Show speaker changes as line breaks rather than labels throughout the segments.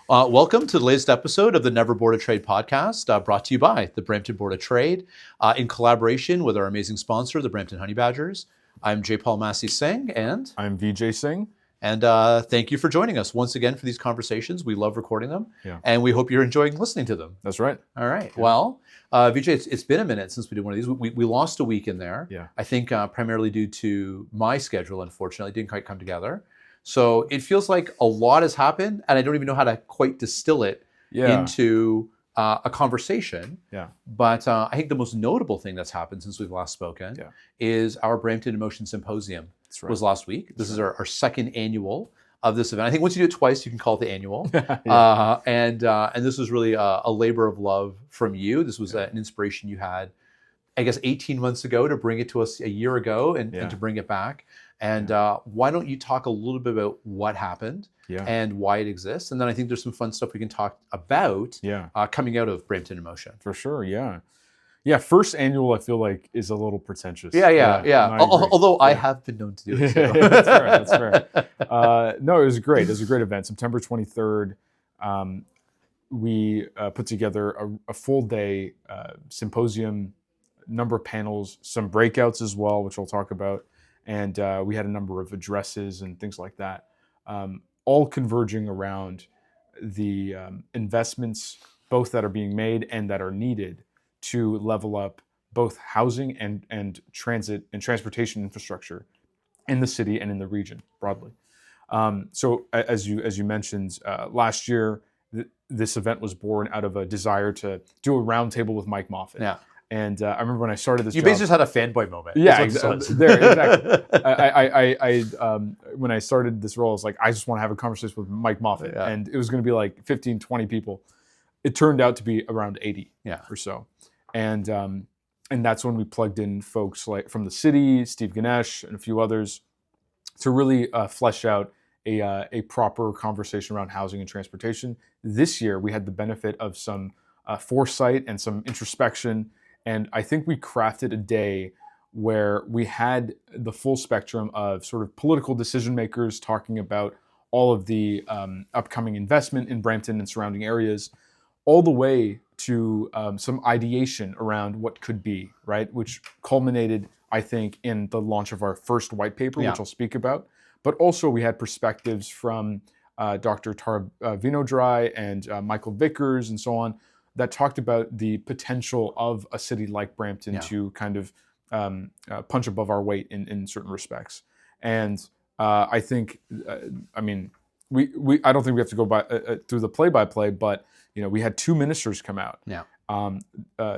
Welcome to the latest episode of the Never Board of Trade podcast, brought to you by the Brampton Board of Trade in collaboration with our amazing sponsor, the Brampton Honey Badgers. I'm Jaipaul
Massey-Singh
and
I'm Vijai Singh.
And thank you for joining us once again for these conversations. We love recording them,
and
we hope you're enjoying listening to them.
That's right.
All right. Yeah. Well, Vijay, it's been a minute since we did one of these. We lost a week in there.
Yeah.
I think primarily due to my schedule, unfortunately, it didn't quite come together. So it feels like a lot has happened, and I don't even know how to quite distill it into a conversation.
Yeah.
But I think the most notable thing that's happened since we've last spoken is our Brampton Emotion Symposium. Was last week. This is our second annual of this event. I think once you do it twice, you can call it the annual. And this was really a labor of love from you. This was an inspiration you had, I guess, 18 months ago to bring it to us a year ago and to bring it back. And why don't you talk a little bit about what happened and why it exists? And then I think there's some fun stuff we can talk about coming out of Brampton Emotion.
For sure, yeah, first annual I feel like is a little pretentious.
Yeah. Although I have been known to do it too.
That's fair. No, it was great. It was a great event. September 23rd, we put together a full day symposium, number of panels, some breakouts as well, which I'll talk about. And we had a number of addresses and things like that, all converging around the investments, both that are being made and that are needed to level up both housing and transit and transportation infrastructure in the city and in the region broadly. So as you mentioned, last year, this event was born out of a desire to do a roundtable with Mike Moffat.
Yeah.
And I remember when I started this
You
job,
basically just had a fanboy moment.
Yeah, exactly. When I started this role, I was like, I just want to have a conversation with Mike Moffat.
Yeah.
And it was going to be like 15, 20 people. It turned out to be around 80 or so. And that's when we plugged in folks like from the city, Steve Ganesh, and a few others to really flesh out a proper conversation around housing and transportation. This year, we had the benefit of some foresight and some introspection. And I think we crafted a day where we had the full spectrum of sort of political decision makers talking about all of the upcoming investment in Brampton and surrounding areas, all the way to some ideation around what could be, right? Which culminated, I think, in the launch of our first white paper, which I'll speak about. But also we had perspectives from Dr. Tara Vinodry and Michael Vickers and so on that talked about the potential of a city like Brampton to kind of punch above our weight in certain respects. And I think, I don't think we have to go through the play-by-play, but we had two ministers come out.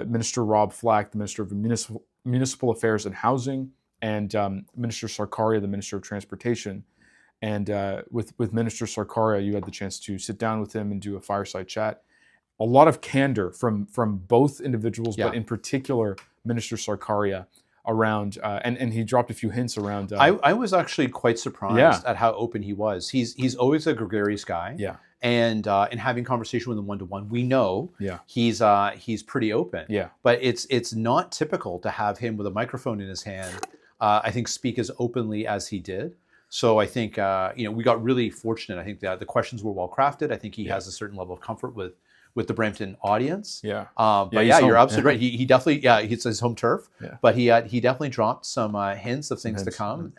Minister Rob Flack, the Minister of Municipal Affairs and Housing, and Minister Sarkaria, the Minister of Transportation. And with Minister Sarkaria, you had the chance to sit down with him and do a fireside chat. A lot of candor from both individuals, but in particular, Minister Sarkaria around, and he dropped a few hints around.
I was actually quite surprised at how open he was. He's always a gregarious guy. And in having conversation with him one-to-one, we know he's pretty open. But it's not typical to have him with a microphone in his hand, I think, speak as openly as he did. So I think we got really fortunate. I think that the questions were well crafted. I think he has a certain level of comfort with the Brampton audience. You're absolutely right. He definitely, it's his home turf, but he definitely dropped some hints of things to come,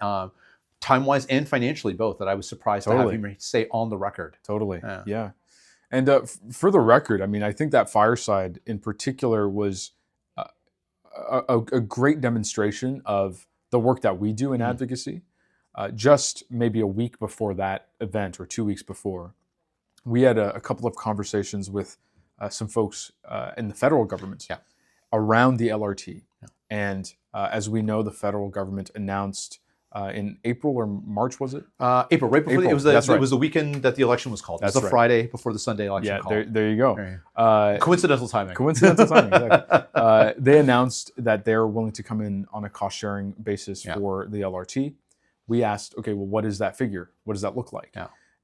time-wise and financially both, that I was surprised to have him say on the record.
Totally, yeah. And for the record, I think that fireside in particular was a great demonstration of the work that we do in advocacy. Just maybe a week before that event, or 2 weeks before, we had a couple of conversations with some folks in the federal government around the LRT. And as we know, the federal government announced in April or March, was it?
April, right before
April.
It was the weekend that the election was called. It was the Friday before the Sunday election call.
There you go.
Coincidental timing.
Exactly. They announced that they're willing to come in on a cost-sharing basis for the LRT. We asked, okay, well, what is that figure? What does that look like?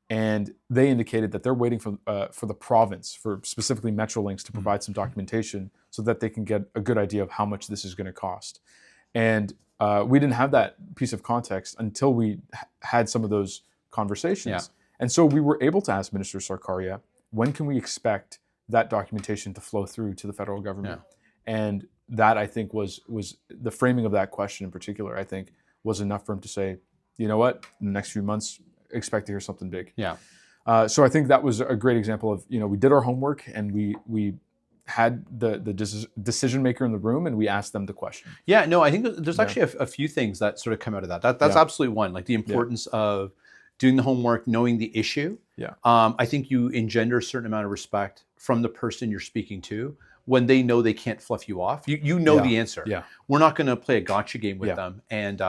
And they indicated that they're waiting for the province, for specifically Metrolinx, to provide some documentation so that they can get a good idea of how much this is going to cost. And we didn't have that piece of context until we had some of those conversations. And so we were able to ask Minister Sarkaria, when can we expect that documentation to flow through to the federal government? And that, I think, was the framing of that question in particular, I think, was enough for him to say, you know what, in the next few months, expect to hear something big. So I think that was a great example of, we did our homework and we had the decision maker in the room and we asked them the question.
Yeah, no, I think there's actually a few things that sort of come out of that. That's absolutely one, like the importance of doing the homework, knowing the issue. I think you engender a certain amount of respect from the person you're speaking to when they know they can't fluff you off. You know the answer. We're not going to play a gotcha game with them. And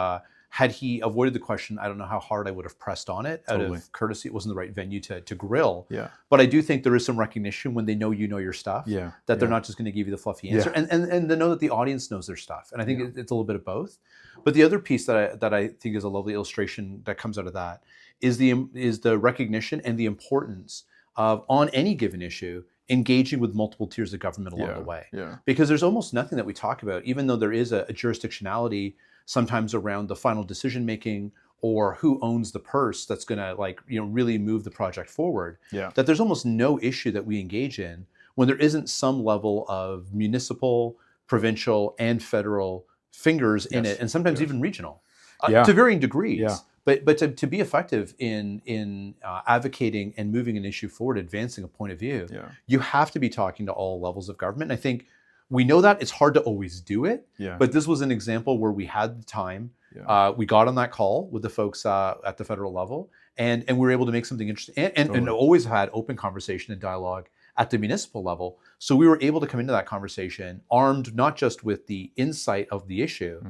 had he avoided the question, I don't know how hard I would have pressed on it out of courtesy. It wasn't the right venue to grill. But I do think there is some recognition when they know you know your stuff, that they're not just going to give you the fluffy answer, and they know that the audience knows their stuff. And I think it's a little bit of both. But the other piece that I think is a lovely illustration that comes out of that is the recognition and the importance of, on any given issue, engaging with multiple tiers of government along the way. Because there's almost nothing that we talk about, even though there is a jurisdictionality sometimes around the final decision making or who owns the purse that's going to really move the project forward, that there's almost no issue that we engage in when there isn't some level of municipal, provincial, and federal fingers in it, and sometimes even regional, to varying degrees. But to be effective in advocating and moving an issue forward, advancing a point of view, you have to be talking to all levels of government. And I think we know that it's hard to always do it, but this was an example where we had the time. We got on that call with the folks at the federal level, and we were able to make something interesting, and always had open conversation and dialogue at the municipal level. So we were able to come into that conversation armed not just with the insight of the issue,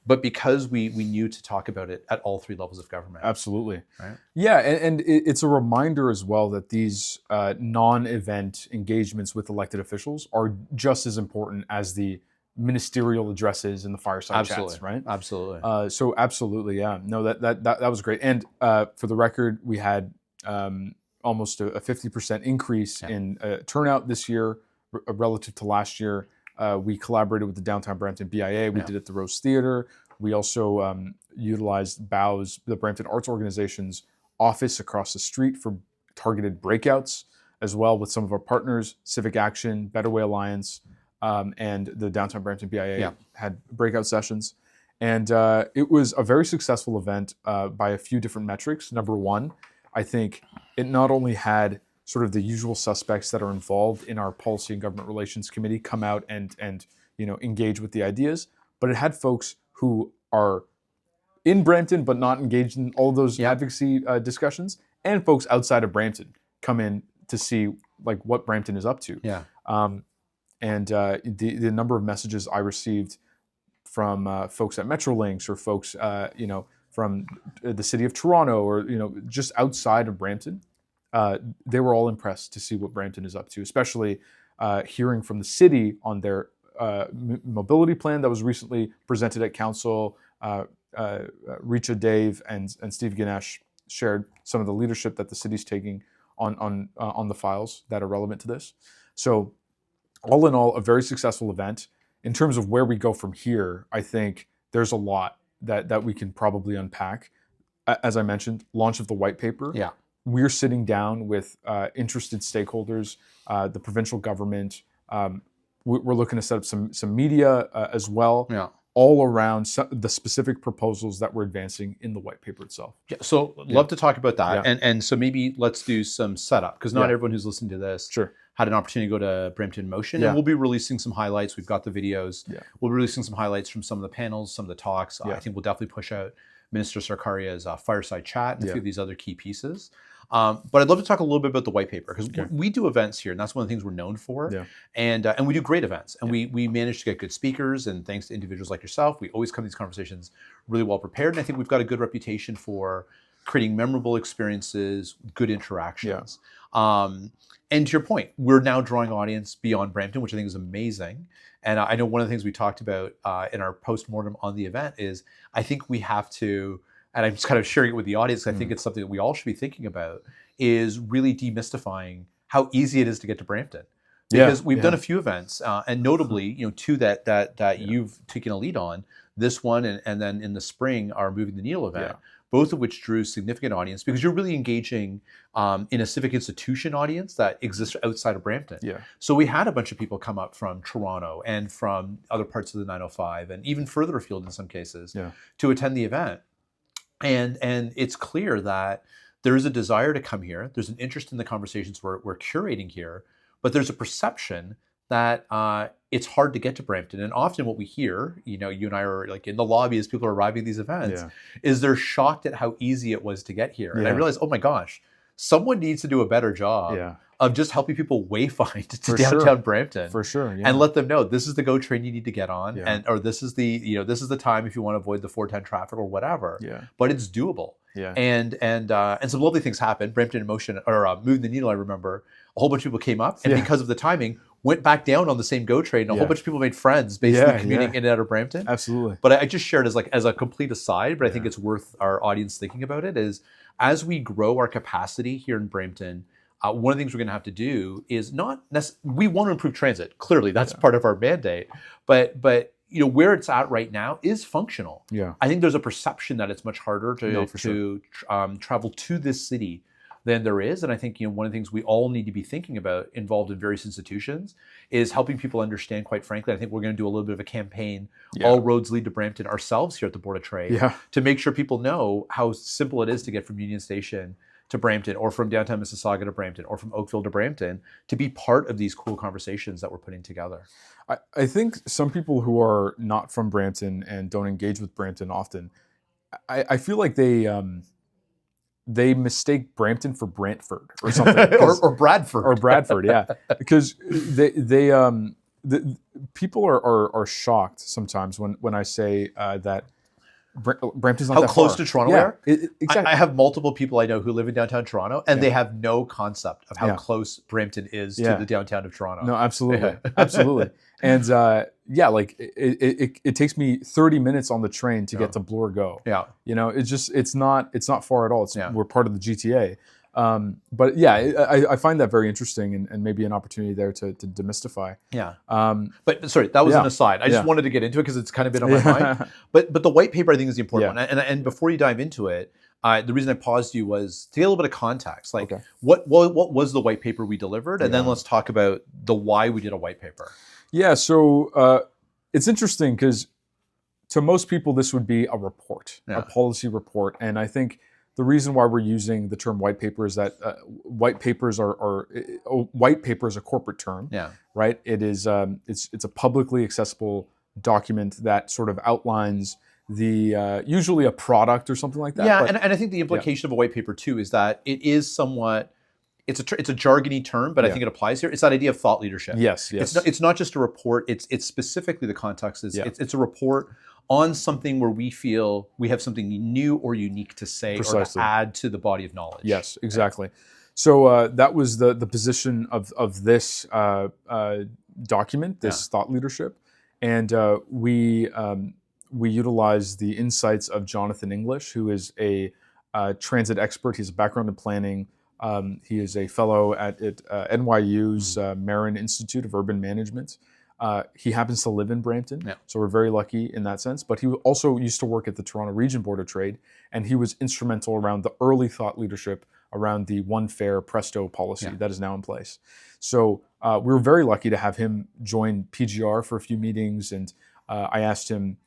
but because we knew to talk about it at all three levels of government.
Absolutely. Right? Yeah, and it's a reminder as well that these non-event engagements with elected officials are just as important as the ministerial addresses and the fireside chats, right?
Absolutely.
So absolutely, yeah. No, that was great. And for the record, we had almost a 50% increase in turnout this year relative to last year. We collaborated with the Downtown Brampton BIA. We did it at the Rose Theatre. We also utilized BOW's, the Brampton Arts Organization's office across the street for targeted breakouts, as well with some of our partners, Civic Action, Better Way Alliance, and the Downtown Brampton BIA had breakout sessions. And it was a very successful event by a few different metrics. Number one, I think it not only had sort of the usual suspects that are involved in our Policy and Government Relations Committee come out and engage with the ideas, but it had folks who are in Brampton but not engaged in all of those advocacy discussions, and folks outside of Brampton come in to see what Brampton is up to. And the number of messages I received from folks at Metrolinx or folks from the city of Toronto or just outside of Brampton. They were all impressed to see what Brampton is up to, especially hearing from the city on their mobility plan that was recently presented at council. Richa Dave and Steve Ganesh shared some of the leadership that the city's taking on the files that are relevant to this. So all in all, a very successful event. In terms of where we go from here, I think there's a lot that we can probably unpack. As I mentioned, launch of the white paper. We're sitting down with interested stakeholders, the provincial government. We're looking to set up some media as well, all around the specific proposals that we're advancing in the white paper itself.
So love to talk about that. And so maybe let's do some setup, because not everyone who's listening to this had an opportunity to go to Brampton Motion. And we'll be releasing some highlights. We've got the videos. We'll be releasing some highlights from some of the panels, some of the talks. I think we'll definitely push out Minister Sarkaria's fireside chat and a few of these other key pieces. But I'd love to talk a little bit about the white paper, because we do events here, and that's one of the things we're known for. And we do great events, and we manage to get good speakers, and thanks to individuals like yourself, we always come to these conversations really well prepared. And I think we've got a good reputation for creating memorable experiences, good interactions. And to your point, we're now drawing audience beyond Brampton, which I think is amazing. And I know one of the things we talked about in our postmortem on the event is I think we have to, and I'm just kind of sharing it with the audience, I think it's something that we all should be thinking about, is really demystifying how easy it is to get to Brampton. Because we've done a few events, and notably, two that you've taken a lead on, this one and then in the spring, our Moving the Needle event. both of which drew significant audience because you're really engaging in a civic institution audience that exists outside of Brampton.
Yeah.
So we had a bunch of people come up from Toronto and from other parts of the 905 and even further afield in some cases to attend the event. And it's clear that there is a desire to come here. There's an interest in the conversations we're curating here, but there's a perception that it's hard to get to Brampton. And often what we hear, you and I are like in the lobby as people are arriving at these events, is they're shocked at how easy it was to get here. And I realized, oh my gosh, someone needs to do a better job of just helping people wayfind to downtown Brampton.
For sure.
And let them know this is the GO train you need to get on, or this is the time if you want to avoid the 410 traffic or whatever. But it's doable. And some lovely things happened. Brampton in Motion, or Moving the Needle, I remember, a whole bunch of people came up, and because of the timing, went back down on the same GO train, and a whole bunch of people made friends basically commuting in and out of Brampton.
Absolutely.
But I just shared as a complete aside, but I think it's worth our audience thinking about it, is as we grow our capacity here in Brampton, one of the things we're going to have to do is we want to improve transit. Clearly, that's part of our mandate. But where it's at right now is functional. I think there's a perception that it's much harder to travel to this city than there is. And I think one of the things we all need to be thinking about involved in various institutions is helping people understand, quite frankly. I think we're going to do a little bit of a campaign, All Roads Lead to Brampton, ourselves here at the Board of Trade, to make sure people know how simple it is to get from Union Station to Brampton, or from downtown Mississauga to Brampton, or from Oakville to Brampton, to be part of these cool conversations that we're putting together.
I think some people who are not from Brampton and don't engage with Brampton often, I feel like they mistake Brampton for Brantford or something,
or Bradford,
because people are shocked sometimes when I say that Brampton's not
how
that
close
far.
to Toronto we are.
Exactly.
I have multiple people I know who live in downtown Toronto, and they have no concept of how close Brampton is to the downtown of Toronto.
No, absolutely, absolutely. And it takes me 30 minutes on the train to get to Bloor Go. It's not far at all. We're part of the GTA. But I find that very interesting and maybe an opportunity there to demystify.
But sorry, that was an aside. I just wanted to get into it because it's kind of been on my mind. But the white paper I think is the important one. And before you dive into it, the reason I paused you was to get a little bit of context. Like what was the white paper we delivered? And then let's talk about the why we did a white paper.
Yeah, so it's interesting because to most people this would be a report, a policy report. And I think the reason why we're using the term white paper is that white paper is a corporate term, right? It is it's a publicly accessible document that sort of outlines the usually a product or something like that.
Yeah, and I think the implication of a white paper too is that it is somewhat. It's a jargony term, but I think it applies here. It's that idea of thought leadership.
Yes.
It's not just a report. It's specifically the context. It's a report on something where we feel we have something new or unique to say or to add to the body of knowledge.
Yes, exactly. So that was the position of this document, this thought leadership, and we utilized the insights of Jonathan English, who is a transit expert. He has a background in planning. He is a fellow at NYU's Marin Institute of Urban Management. He happens to live in Brampton, so we're very lucky in that sense. But he also used to work at the Toronto Region Board of Trade, and he was instrumental around the early thought leadership around the One Fare Presto policy that is now in place. So we were very lucky to have him join PGR for a few meetings, and I asked him,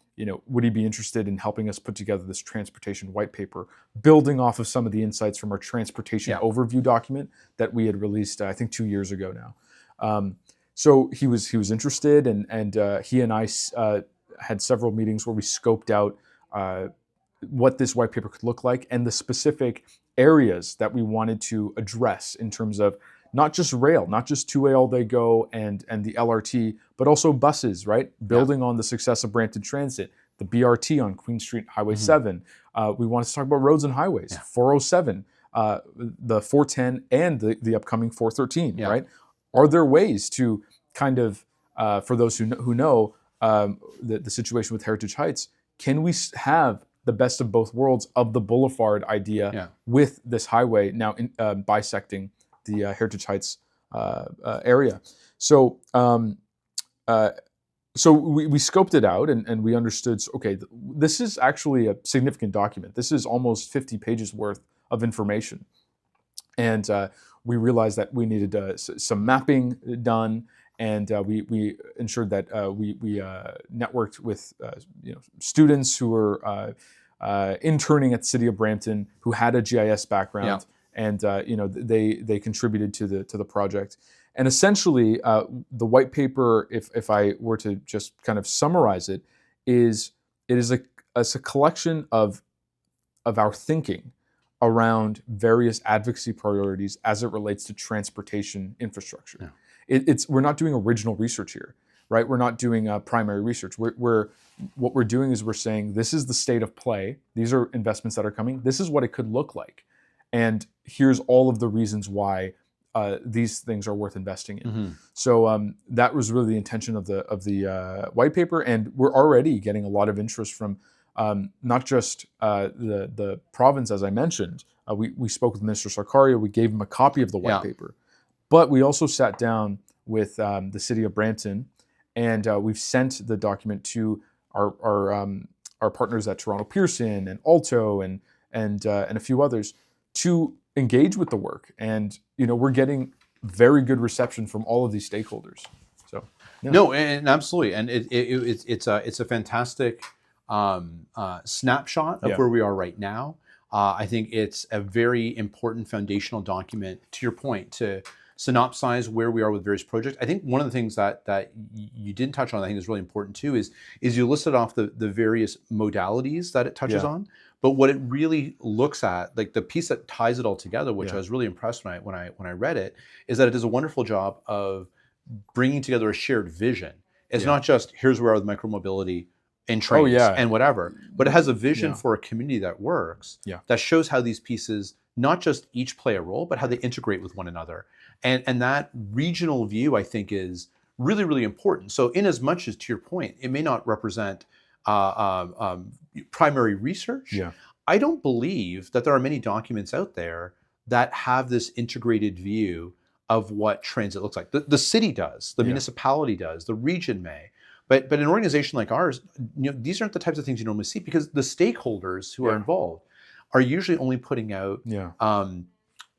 would he be interested in helping us put together this transportation white paper, building off of some of the insights from our transportation overview document that we had released, I think 2 years ago now. So he was interested, and he and I had several meetings where we scoped out what this white paper could look like and the specific areas that we wanted to address in terms of not just rail, not just two-way all-day go and the LRT, but also buses, right? Building on the success of Brampton Transit, the BRT on Queen Street, Highway 7. We wanted to talk about roads and highways, 407, the 410, and the upcoming 413, right? Are there ways to kind of, for those who know the situation with Heritage Heights, can we have the best of both worlds of the boulevard idea with this highway now bisecting the Heritage Heights area? So So we scoped it out and we understood, okay, this is actually a significant document. This is almost 50 pages worth of information. And we realized that we needed some mapping done, and we ensured that we networked with students who were interning at the City of Brampton who had a GIS background, and they contributed to the project. And essentially, the white paper, if I were to just kind of summarize it, is a collection of our thinking around various advocacy priorities as it relates to transportation infrastructure. Yeah. We're not doing original research here, right? We're not doing primary research. What we're doing is we're saying this is the state of play. These are investments that are coming. This is what it could look like, and here's all of the reasons why these things are worth investing in. Mm-hmm. So that was really the intention of the white paper, and we're already getting a lot of interest from not just the province, as I mentioned. We spoke with Minister Sarkaria. We gave him a copy of the white paper, but we also sat down with the City of Brampton, and we've sent the document to our partners at Toronto Pearson and Alto and a few others to engage with the work. And we're getting very good reception from all of these stakeholders. So
no, and absolutely, and it's a fantastic snapshot of where we are right now. I think it's a very important foundational document, to your point, to synopsize where we are with various projects. I think one of the things that you didn't touch on, I think is really important too, is you listed off the various modalities that it touches on. But what it really looks at, like the piece that ties it all together, which I was really impressed when I read it, is that it does a wonderful job of bringing together a shared vision. It's not just here's where we are with micromobility and trains and whatever, but it has a vision for a community that works, that shows how these pieces not just each play a role, but how they integrate with one another. And that regional view, I think, is really, really important. So in as much as, to your point, it may not represent primary research, I don't believe that there are many documents out there that have this integrated view of what transit looks like. The city does, the municipality does, the region may. But an organization like ours, these aren't the types of things you normally see, because the stakeholders who are involved are usually only putting out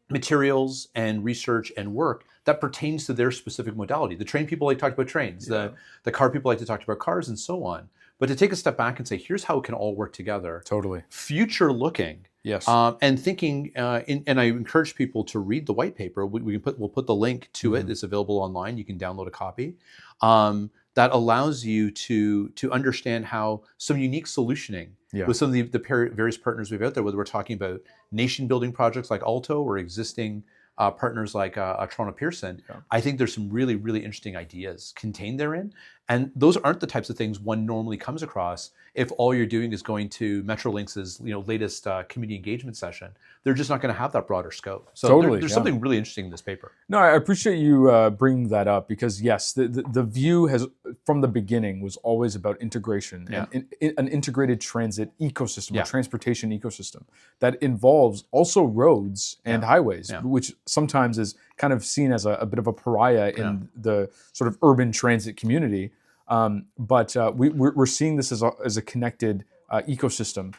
materials and research and work that pertains to their specific modality. The train people like to talk about trains, the car people like to talk about cars, and so on. But to take a step back and say, here's how it can all work together.
Totally.
Future looking.
Yes.
And thinking, and I encourage people to read the white paper. We'll put the link to it. It's available online. You can download a copy. That allows you to understand how some unique solutioning with some of the various partners we've out there, whether we're talking about nation building projects like Alto or existing partners like Toronto Pearson, I think there's some really, really interesting ideas contained therein. And those aren't the types of things one normally comes across if all you're doing is going to Metrolinx's latest community engagement session. They're just not going to have that broader scope. So there's something really interesting in this paper.
No, I appreciate you bringing that up, because yes, the view has from the beginning was always about integration and an integrated transit ecosystem, a transportation ecosystem that involves also roads and highways, which sometimes is kind of seen as a bit of a pariah in the sort of urban transit community. But we're seeing this as a connected ecosystem.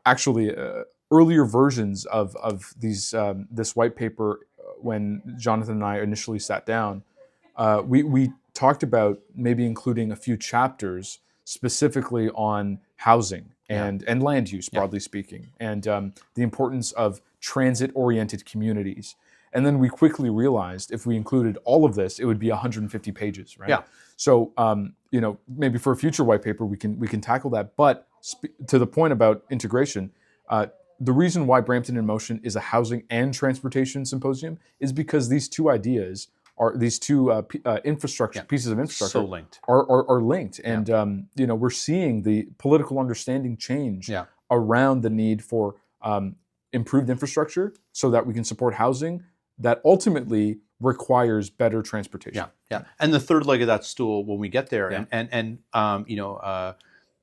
Actually, earlier versions of this white paper, when Jonathan and I initially sat down, we talked about maybe including a few chapters specifically on housing and land use, broadly speaking, and the importance of transit-oriented communities. And then we quickly realized if we included all of this, it would be 150 pages, right?
Yeah.
So, maybe for a future white paper, we can tackle that. But to the point about integration, the reason why Brampton in Motion is a housing and transportation symposium is because these two ideas these two pieces of infrastructure
so linked.
Are linked. And, we're seeing the political understanding change around the need for improved infrastructure so that we can support housing that ultimately requires better transportation.
Yeah. And the third leg of that stool, when we get there,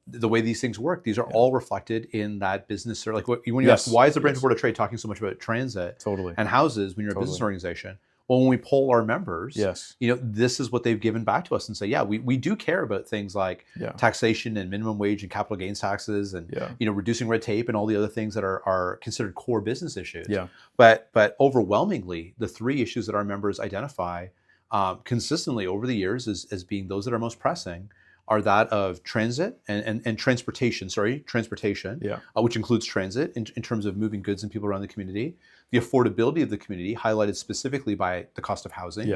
the way these things work, these are all reflected in that business. Or like when you ask, why is the Brampton Board of Trade talking so much about transit and houses when you're a business organization? Well, when we poll our members,
yes,
this is what they've given back to us and say, yeah, we do care about things like taxation and minimum wage and capital gains taxes and reducing red tape and all the other things that are considered core business issues.
Yeah.
But overwhelmingly, the three issues that our members identify consistently over the years as being those that are most pressing are that of transit and transportation, which includes transit in terms of moving goods and people around the community, the affordability of the community, highlighted specifically by the cost of housing,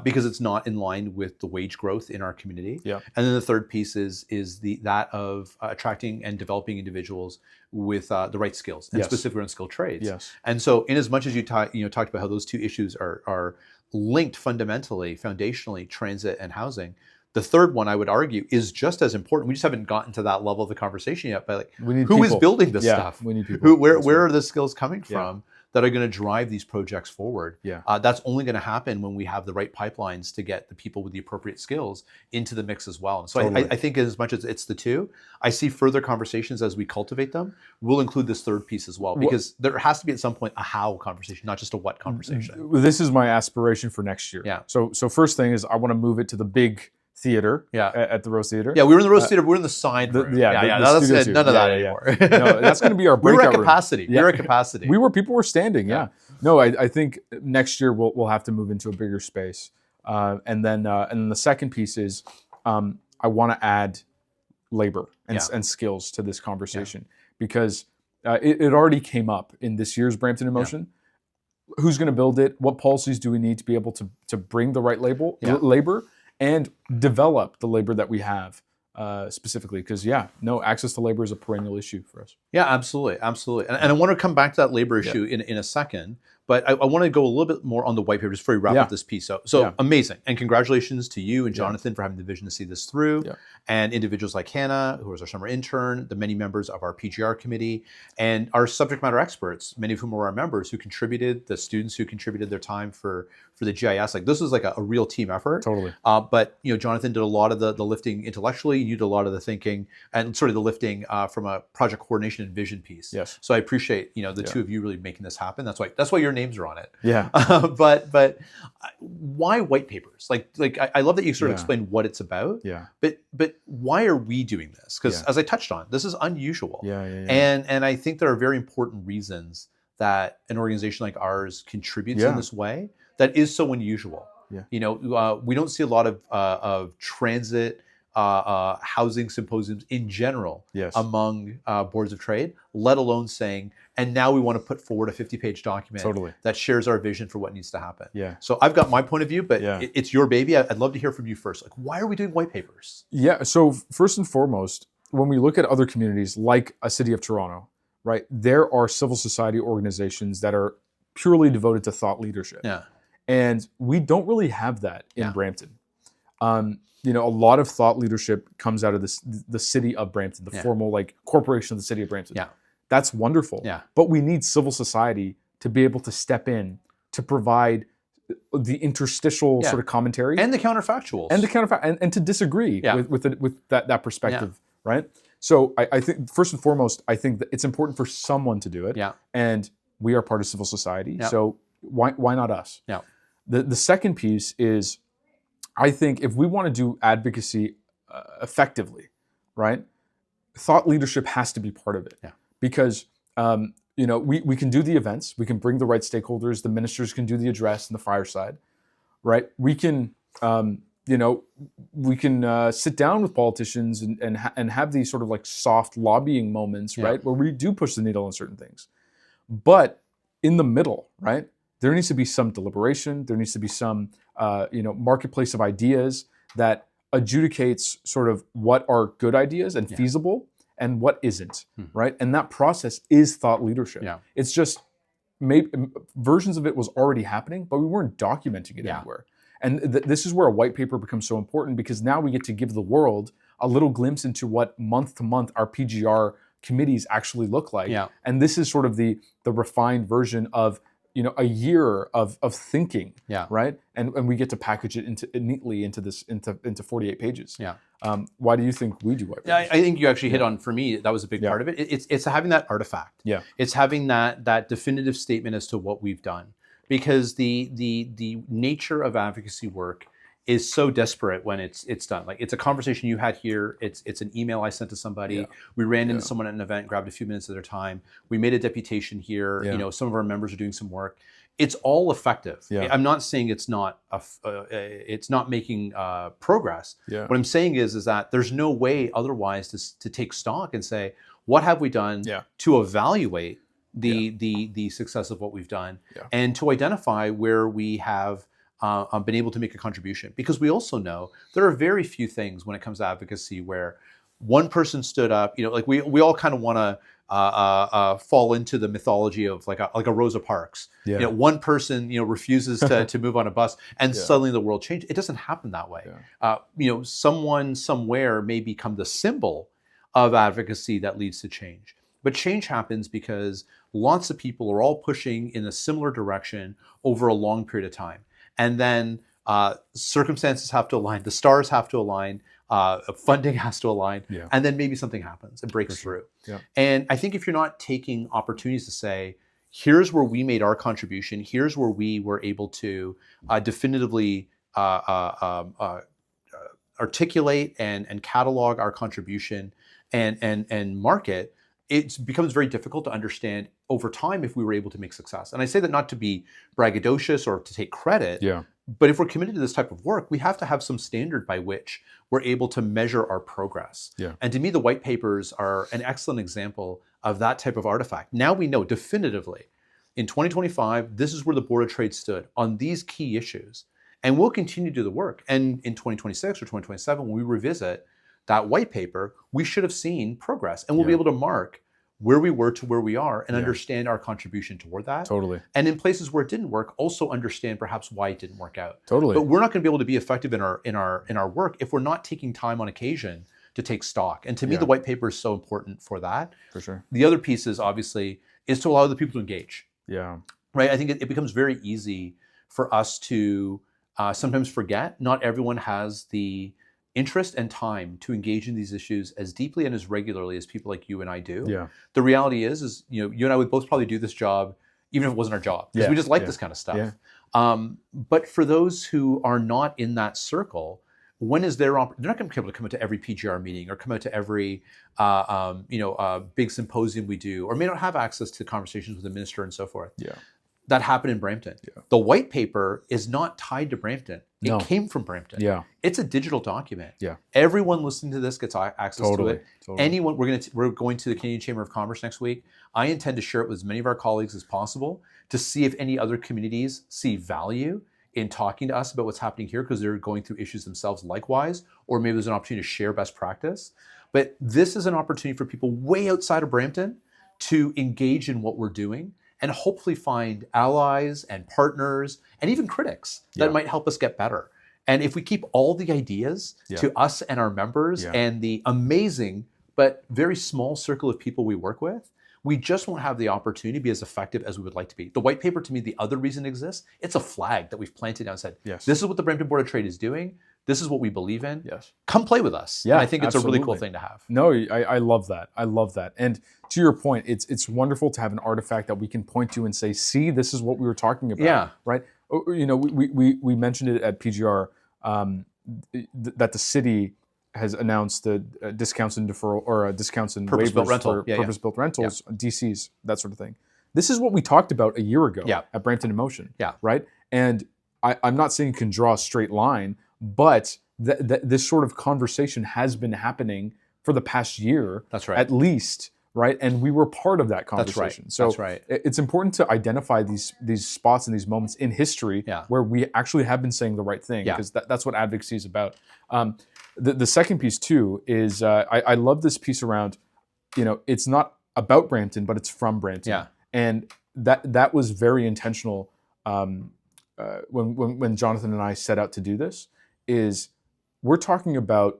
because it's not in line with the wage growth in our community.
Yeah.
And then the third piece is that of attracting and developing individuals with the right skills, and specifically on skilled trades.
Yes.
And so in as much as you talked about how those two issues are linked fundamentally, foundationally, transit and housing, the third one, I would argue, is just as important. We just haven't gotten to that level of the conversation yet. But who is building this stuff?
We need people.
Where are the skills coming from that are going to drive these projects forward?
Yeah.
That's only going to happen when we have the right pipelines to get the people with the appropriate skills into the mix as well. And so I think as much as it's the two, I see further conversations as we cultivate them. We'll include this third piece as well, because there has to be at some point a how conversation, not just a what conversation.
This is my aspiration for next year.
Yeah.
So first thing is I want to move it to the big theater at the Rose Theater.
Yeah, we were in the Rose Theater. We're in the side room. That's it. None of that anymore.
No, that's going to be our breakout room.
We were at capacity.
People were standing. Yeah. No, I think next year we'll have to move into a bigger space. And then the second piece is I want to add labor and skills to this conversation because it already came up in this year's Brampton in Motion. Who's going to build it? What policies do we need to be able to bring the right labor? And develop the labor that we have specifically, because access to labor is a perennial issue for us.
Yeah, absolutely. And I want to come back to that labor issue in a second, but I want to go a little bit more on the white paper just before we wrap up this piece. So amazing, and congratulations to you and Jonathan for having the vision to see this through, and individuals like Hannah, who was our summer intern, the many members of our PGR committee, and our subject matter experts, many of whom are our members who contributed, the students who contributed their time for the GIS. Like this was like a real team effort.
Totally.
But Jonathan did a lot of the lifting intellectually. You did a lot of the thinking and sort of the lifting from a project coordination and vision piece.
Yes.
So I appreciate the two of you really making this happen. That's why your names are on it.
Yeah.
But why white papers? Like I love that you sort of explained what it's about.
Yeah.
But why are we doing this? Because as I touched on, this is unusual.
Yeah.
And I think there are very important reasons that an organization like ours contributes in this way that is so unusual.
Yeah.
We don't see a lot of transit housing symposiums in general among boards of trade, let alone saying, and now we want to put forward a 50-page document that shares our vision for what needs to happen.
Yeah.
So I've got my point of view, but it's your baby. I'd love to hear from you first. Like, why are we doing white papers?
Yeah. So first and foremost, when we look at other communities like a city of Toronto, right, there are civil society organizations that are purely devoted to thought leadership.
Yeah.
And we don't really have that in Brampton. A lot of thought leadership comes out of the city of Brampton, the formal corporation of the city of Brampton.
Yeah.
That's wonderful.
Yeah.
But we need civil society to be able to step in to provide the interstitial sort of commentary
and the counterfactuals
and to disagree with that perspective, right? So I think first and foremost, I think that it's important for someone to do it.
Yeah.
And we are part of civil society,
Yeah.
so why not us?
Yeah.
The second piece is, I think if we want to do advocacy effectively, right, thought leadership has to be part of it.
Yeah.
Because we can do the events, we can bring the right stakeholders, the ministers can do the address and the fireside, right? We can sit down with politicians and have these sort of like soft lobbying moments, right, where we do push the needle on certain things. But in the middle, right, there needs to be some deliberation. There needs to be some, marketplace of ideas that adjudicates sort of what are good ideas and feasible and what isn't, right? And that process is thought leadership.
Yeah.
It's just versions of it was already happening, but we weren't documenting it anywhere. And this is where a white paper becomes so important, because now we get to give the world a little glimpse into what month to month our PGR committees actually look like.
Yeah.
And this is sort of the refined version of a year of thinking, right? And we get to package it neatly into 48 pages.
Yeah.
Why do you think we do white papers?
Yeah, I think you actually hit on, for me, that was a big part of it. It's having that artifact.
Yeah.
It's having that definitive statement as to what we've done. because the nature of advocacy work is so desperate when it's done. Like, it's a conversation you had here. It's an email I sent to somebody. Yeah. We ran into someone at an event, grabbed a few minutes of their time. We made a deputation here. Yeah. You know, some of our members are doing some work. It's all effective. Yeah. I'm not saying it's not making progress. Yeah. What I'm saying is that there's no way otherwise to take stock and say, what have we done to evaluate the success of what we've done, and to identify where we have been able to make a contribution. Because we also know there are very few things when it comes to advocacy where one person stood up. You know, like we all kind of want to fall into the mythology of like a Rosa Parks. Yeah. You know, one person refuses to move on a bus, and suddenly the world changed. It doesn't happen that way. Yeah. Someone somewhere may become the symbol of advocacy that leads to change. But change happens because lots of people are all pushing in a similar direction over a long period of time. And then circumstances have to align, the stars have to align, funding has to align, and then maybe something happens and breaks through. Yeah. And I think if you're not taking opportunities to say, here's where we made our contribution, here's where we were able to definitively articulate and catalog our contribution and market, it becomes very difficult to understand over time if we were able to make success. And I say that not to be braggadocious or to take credit, but if we're committed to this type of work, we have to have some standard by which we're able to measure our progress. Yeah. And to me, the white papers are an excellent example of that type of artifact. Now we know definitively, in 2025, this is where the Board of Trade stood on these key issues. And we'll continue to do the work. And in 2026 or 2027, when we revisit that white paper, we should have seen progress, and we'll be able to mark where we were to where we are and understand our contribution toward that. Totally. And in places where it didn't work, also understand perhaps why it didn't work out. Totally. But we're not going to be able to be effective in our work if we're not taking time on occasion to take stock. And to me, the white paper is so important for that. For sure. The other piece is obviously is to allow the people to engage. Yeah. Right. I think it becomes very easy for us to sometimes forget not everyone has the interest and time to engage in these issues as deeply and as regularly as people like you and I do. Yeah. The reality is you and I would both probably do this job even if it wasn't our job, because we just like this kind of stuff. Yeah. But for those who are not in that circle, when is they're not going to be able to come out to every PGR meeting or come out to every big symposium we do, or may not have access to conversations with the minister and so forth. Yeah. That happened in Brampton. Yeah. The white paper is not tied to Brampton. It came from Brampton. Yeah. It's a digital document. Yeah. Everyone listening to this gets access to it. Totally. Anyone, we're going to the Canadian Chamber of Commerce next week. I intend to share it with as many of our colleagues as possible to see if any other communities see value in talking to us about what's happening here, because they're going through issues themselves likewise, or maybe there's an opportunity to share best practice. But this is an opportunity for people way outside of Brampton to engage in what we're doing, and hopefully find allies and partners and even critics that might help us get better. And if we keep all the ideas to us and our members and the amazing but very small circle of people we work with, we just won't have the opportunity to be as effective as we would like to be. The white paper, to me, the other reason it exists, it's a flag that we've planted down and said, this is what the Brampton Board of Trade is doing. This is what we believe in. Yes. Come play with us. Yeah, and I think it's a really cool thing to have.
No, I love that. I love that. And to your point, it's wonderful to have an artifact that we can point to and say, see, this is what we were talking about. Yeah. Right? We mentioned it at PGR that the city has announced the discounts and deferral, or discounts and
purpose-built rental.
For purpose-built rentals, DCs, that sort of thing. This is what we talked about a year ago at Brampton in Motion. Yeah. Right? And I'm not saying you can draw a straight line, but this sort of conversation has been happening for the past year, at least, right? And we were part of that conversation. That's right. So it's important to identify these spots and these moments in history where we actually have been saying the right thing, because that's what advocacy is about. The second piece too is I love this piece around, it's not about Brampton, but it's from Brampton. Yeah. And that was very intentional when Jonathan and I set out to do this. Is we're talking about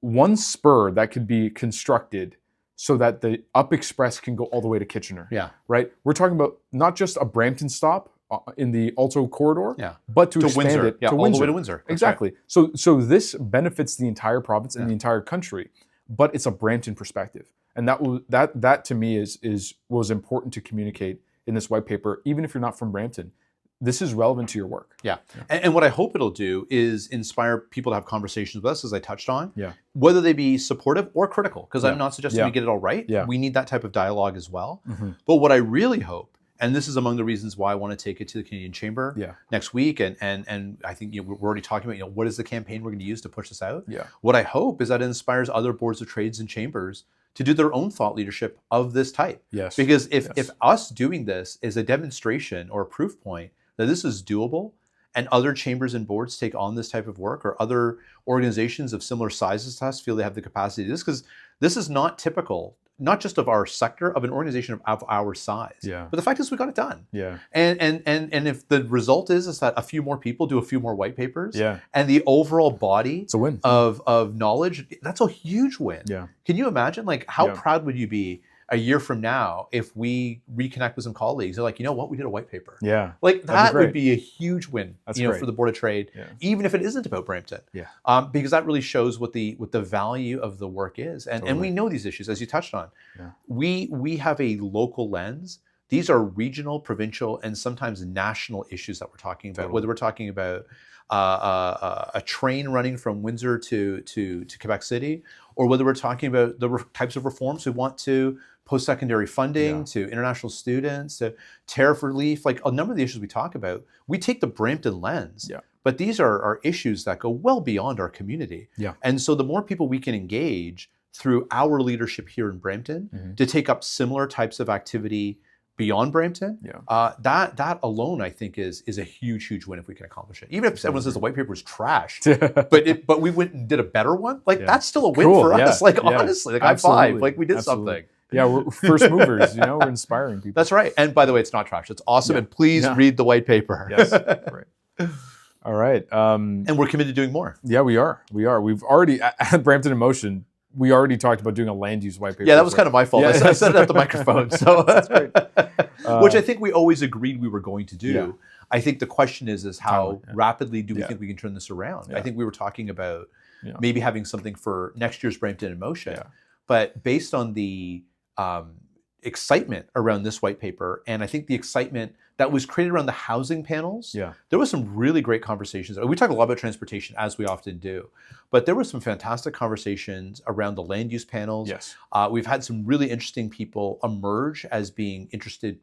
one spur that could be constructed so that the Up Express can go all the way to Kitchener. Yeah. Right? We're talking about not just a Brampton stop in the Alto corridor, but to expand
Windsor.
It to
all
Windsor.
The way to Windsor.
That's exactly. Right. So this benefits the entire province and the entire country, but it's a Brampton perspective. And that to me was important to communicate, in this white paper, even if you're not from Brampton, this is relevant to your work.
Yeah. And what I hope it'll do is inspire people to have conversations with us, as I touched on,
Yeah.
whether they be supportive or critical, because
Yeah.
I'm not suggesting
Yeah.
we get it all right.
Yeah.
We need that type of dialogue as well.
Mm-hmm.
But what I really hope, and this is among the reasons why I want to take it to the Canadian Chamber next week, and I think we're already talking about what is the campaign we're going to use to push this out.
Yeah.
What I hope is that it inspires other boards of trades and chambers to do their own thought leadership of this type.
Yes.
Because if us doing this is a demonstration or a proof point that this is doable, and other chambers and boards take on this type of work, or other organizations of similar sizes to us feel they have the capacity to do this, because this is not typical, not just of our sector, of an organization of our size.
Yeah.
But the fact is we got it done.
Yeah.
And if the result is that a few more people do a few more white papers,
Yeah.
and the overall body
It's a win.
of knowledge, that's a huge win.
Yeah.
Can you imagine, like, how proud would you be a year from now if we reconnect with some colleagues? They're like, you know what, we did a white paper.
Yeah.
Like, that would be a huge win,
That's
for the Board of Trade, even if it isn't about Brampton.
Yeah.
Because that really shows what the value of the work is. And we know these issues, as you touched on.
Yeah.
We have a local lens. These are regional, provincial, and sometimes national issues that we're talking about. Whether we're talking about a train running from Windsor to Quebec City, or whether we're talking about the types of reforms we want to post-secondary funding, to international students, to tariff relief, like a number of the issues we talk about, we take the Brampton lens.
Yeah.
But these are issues that go well beyond our community.
Yeah.
And so the more people we can engage through our leadership here in Brampton to take up similar types of activity beyond Brampton, that alone, I think, is a huge win if we can accomplish it. Even if everyone says the white paper was trash, but we went and did a better one, like that's still a win for us. Like honestly, like high five, like we did something.
Yeah, we're first movers, we're inspiring people.
That's right. And by the way, it's not trash. It's awesome. And please read the white paper.
Yes, right. All right.
And we're committed to doing more.
Yeah, we are. We've already, at Brampton in Motion, we already talked about doing a land use white paper.
Yeah, that was kind of my fault. I said it at the microphone. So
that's great.
Which I think we always agreed we were going to do. Yeah. I think the question is how rapidly do we think we can turn this around? I think we were talking about maybe having something for next year's Brampton in Motion. Yeah. But based on the excitement around this white paper, and I think the excitement that was created around the housing panels, there was some really great conversations. We talk a lot about transportation, as we often do, but there were some fantastic conversations around the land use panels.
Yes.
We've had some really interesting people emerge as being interested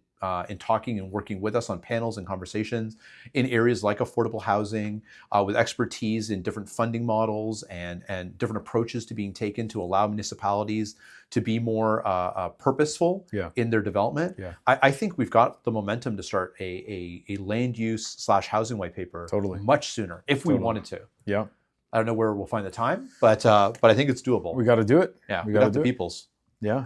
in talking and working with us on panels and conversations in areas like affordable housing, with expertise in different funding models and different approaches to being taken to allow municipalities to be more purposeful in their development. Yeah. I think we've got the momentum to start a land use / housing white paper much sooner if we wanted to.
Yeah.
I don't know where we'll find the time, but I think it's doable.
We got to do it.
Yeah, we got the peoples.
Yeah.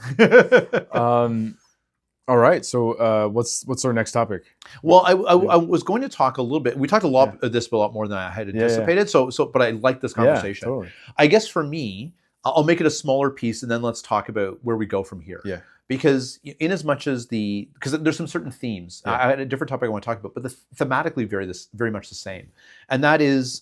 All right. So what's our next topic?
Well, I was going to talk a little bit. We talked a lot of this, a lot more than I had anticipated. So, but I like this conversation.
Yeah, totally.
I guess for me, I'll make it a smaller piece, and then let's talk about where we go from here. Yeah. Because in as much as because there's some certain themes, I had a different topic I want to talk about, but thematically very much the same, and that is,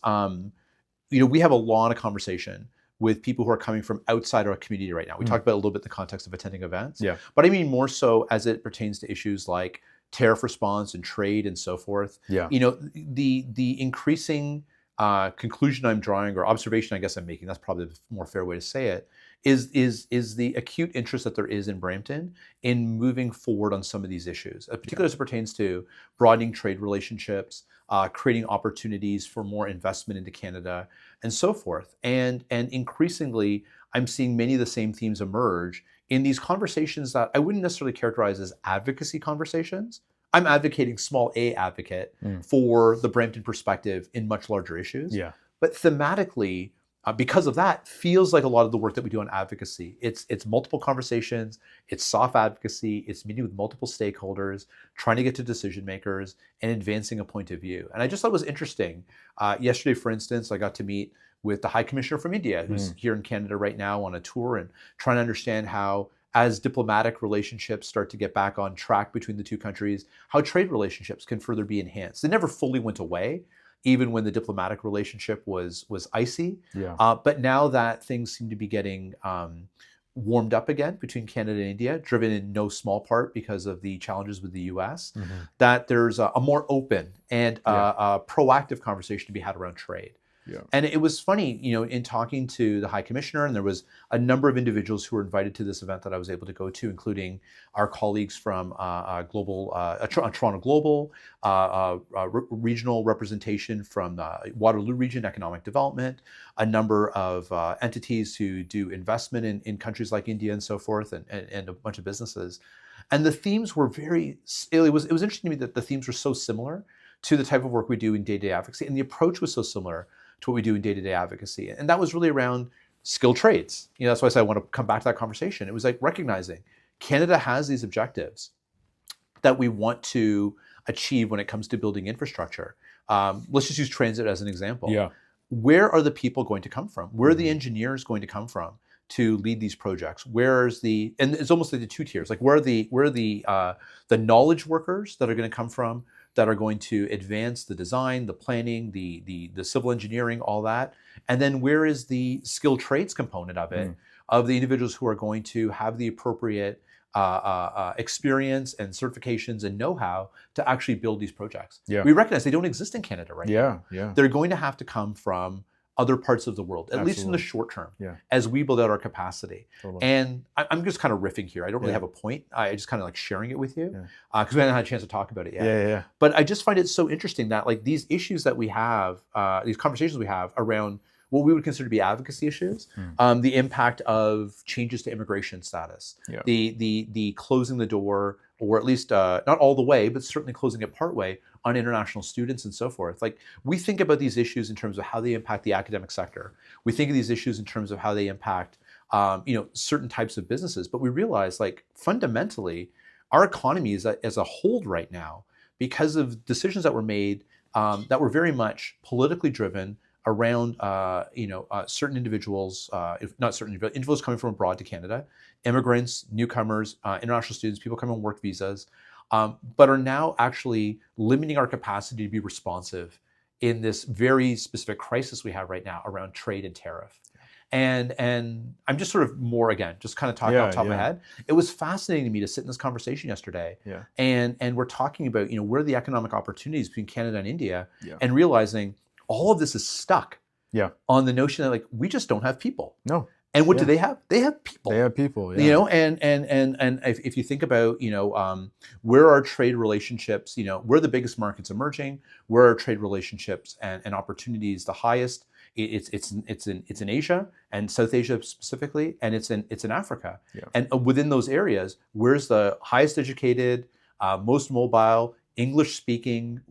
we have a lot of conversation with people who are coming from outside our community right now. We talked about it a little bit in the context of attending events, but I mean more so as it pertains to issues like tariff response and trade and so forth. Yeah. The increasing conclusion I'm drawing, or observation I guess I'm making, that's probably the more fair way to say it, is the acute interest that there is in Brampton in moving forward on some of these issues, particularly as it pertains to broadening trade relationships, creating opportunities for more investment into Canada, and so forth. And increasingly, I'm seeing many of the same themes emerge in these conversations that I wouldn't necessarily characterize as advocacy conversations. I'm advocating small a advocate for the Brampton perspective in much larger issues. Yeah. But thematically, because of that, feels like a lot of the work that we do on advocacy. It's multiple conversations, it's soft advocacy, it's meeting with multiple stakeholders, trying to get to decision makers, and advancing a point of view. And I just thought it was interesting. Yesterday, for instance, I got to meet with the High Commissioner from India, who's here in Canada right now on a tour, and trying to understand how, as diplomatic relationships start to get back on track between the two countries, how trade relationships can further be enhanced. They never fully went away, even when the diplomatic relationship was icy. Yeah. But now that things seem to be getting warmed up again between Canada and India, driven in no small part because of the challenges with the US, that there's a more open and a proactive conversation to be had around trade. Yeah. And it was funny, in talking to the High Commissioner, and there was a number of individuals who were invited to this event that I was able to go to, including our colleagues from Toronto Global, regional representation from the Waterloo Region Economic Development, a number of entities who do investment in countries like India and so forth, and a bunch of businesses. And the themes were it was interesting to me that the themes were so similar to the type of work we do in day-to-day advocacy, and the approach was so similar to what we do in day-to-day advocacy. And that was really around skilled trades. That's why I said I want to come back to that conversation. It was like recognizing Canada has these objectives that we want to achieve when it comes to building infrastructure. Let's just use transit as an example. Yeah. Where are the people going to come from? Where are the engineers going to come from to lead these projects? And it's almost like the two tiers. Like where are the knowledge workers that are going to come from, that are going to advance the design, the planning, the civil engineering, all that. And then where is the skilled trades component of it, of the individuals who are going to have the appropriate experience and certifications and know-how to actually build these projects. Yeah. We recognize they don't exist in Canada right now. Yeah. They're going to have to come from other parts of the world, at least in the short term, as we build out our capacity. Totally. And I'm just kind of riffing here. I don't really have a point. I just kind of like sharing it with you because we haven't had a chance to talk about it yet. But I just find it so interesting that like these issues that we have, these conversations we have around what we would consider to be advocacy issues, the impact of changes to immigration status, the closing the door, or at least not all the way, but certainly closing it partway on international students and so forth. Like we think about these issues in terms of how they impact the academic sector. We think of these issues in terms of how they impact, certain types of businesses. But we realize, like fundamentally, our economy is as a whole right now because of decisions that were made that were very much politically driven around, certain individuals, individuals coming from abroad to Canada, immigrants, newcomers, international students, people coming on work visas, but are now actually limiting our capacity to be responsive in this very specific crisis we have right now around trade and tariff. And I'm just sort of more, again, just kind of talking off the top of my head. It was fascinating to me to sit in this conversation yesterday. Yeah. And we're talking about, where are the economic opportunities between Canada and India, and realizing all of this is stuck on the notion that like we just don't have people. No. And what do they have? They have people.
They have people. Yeah.
And if you think about where our trade relationships, where the biggest markets emerging, where our trade relationships and opportunities the highest, it's in Asia and South Asia specifically, and it's in Africa. Yeah. And within those areas, where's the highest educated, most mobile, English-speaking,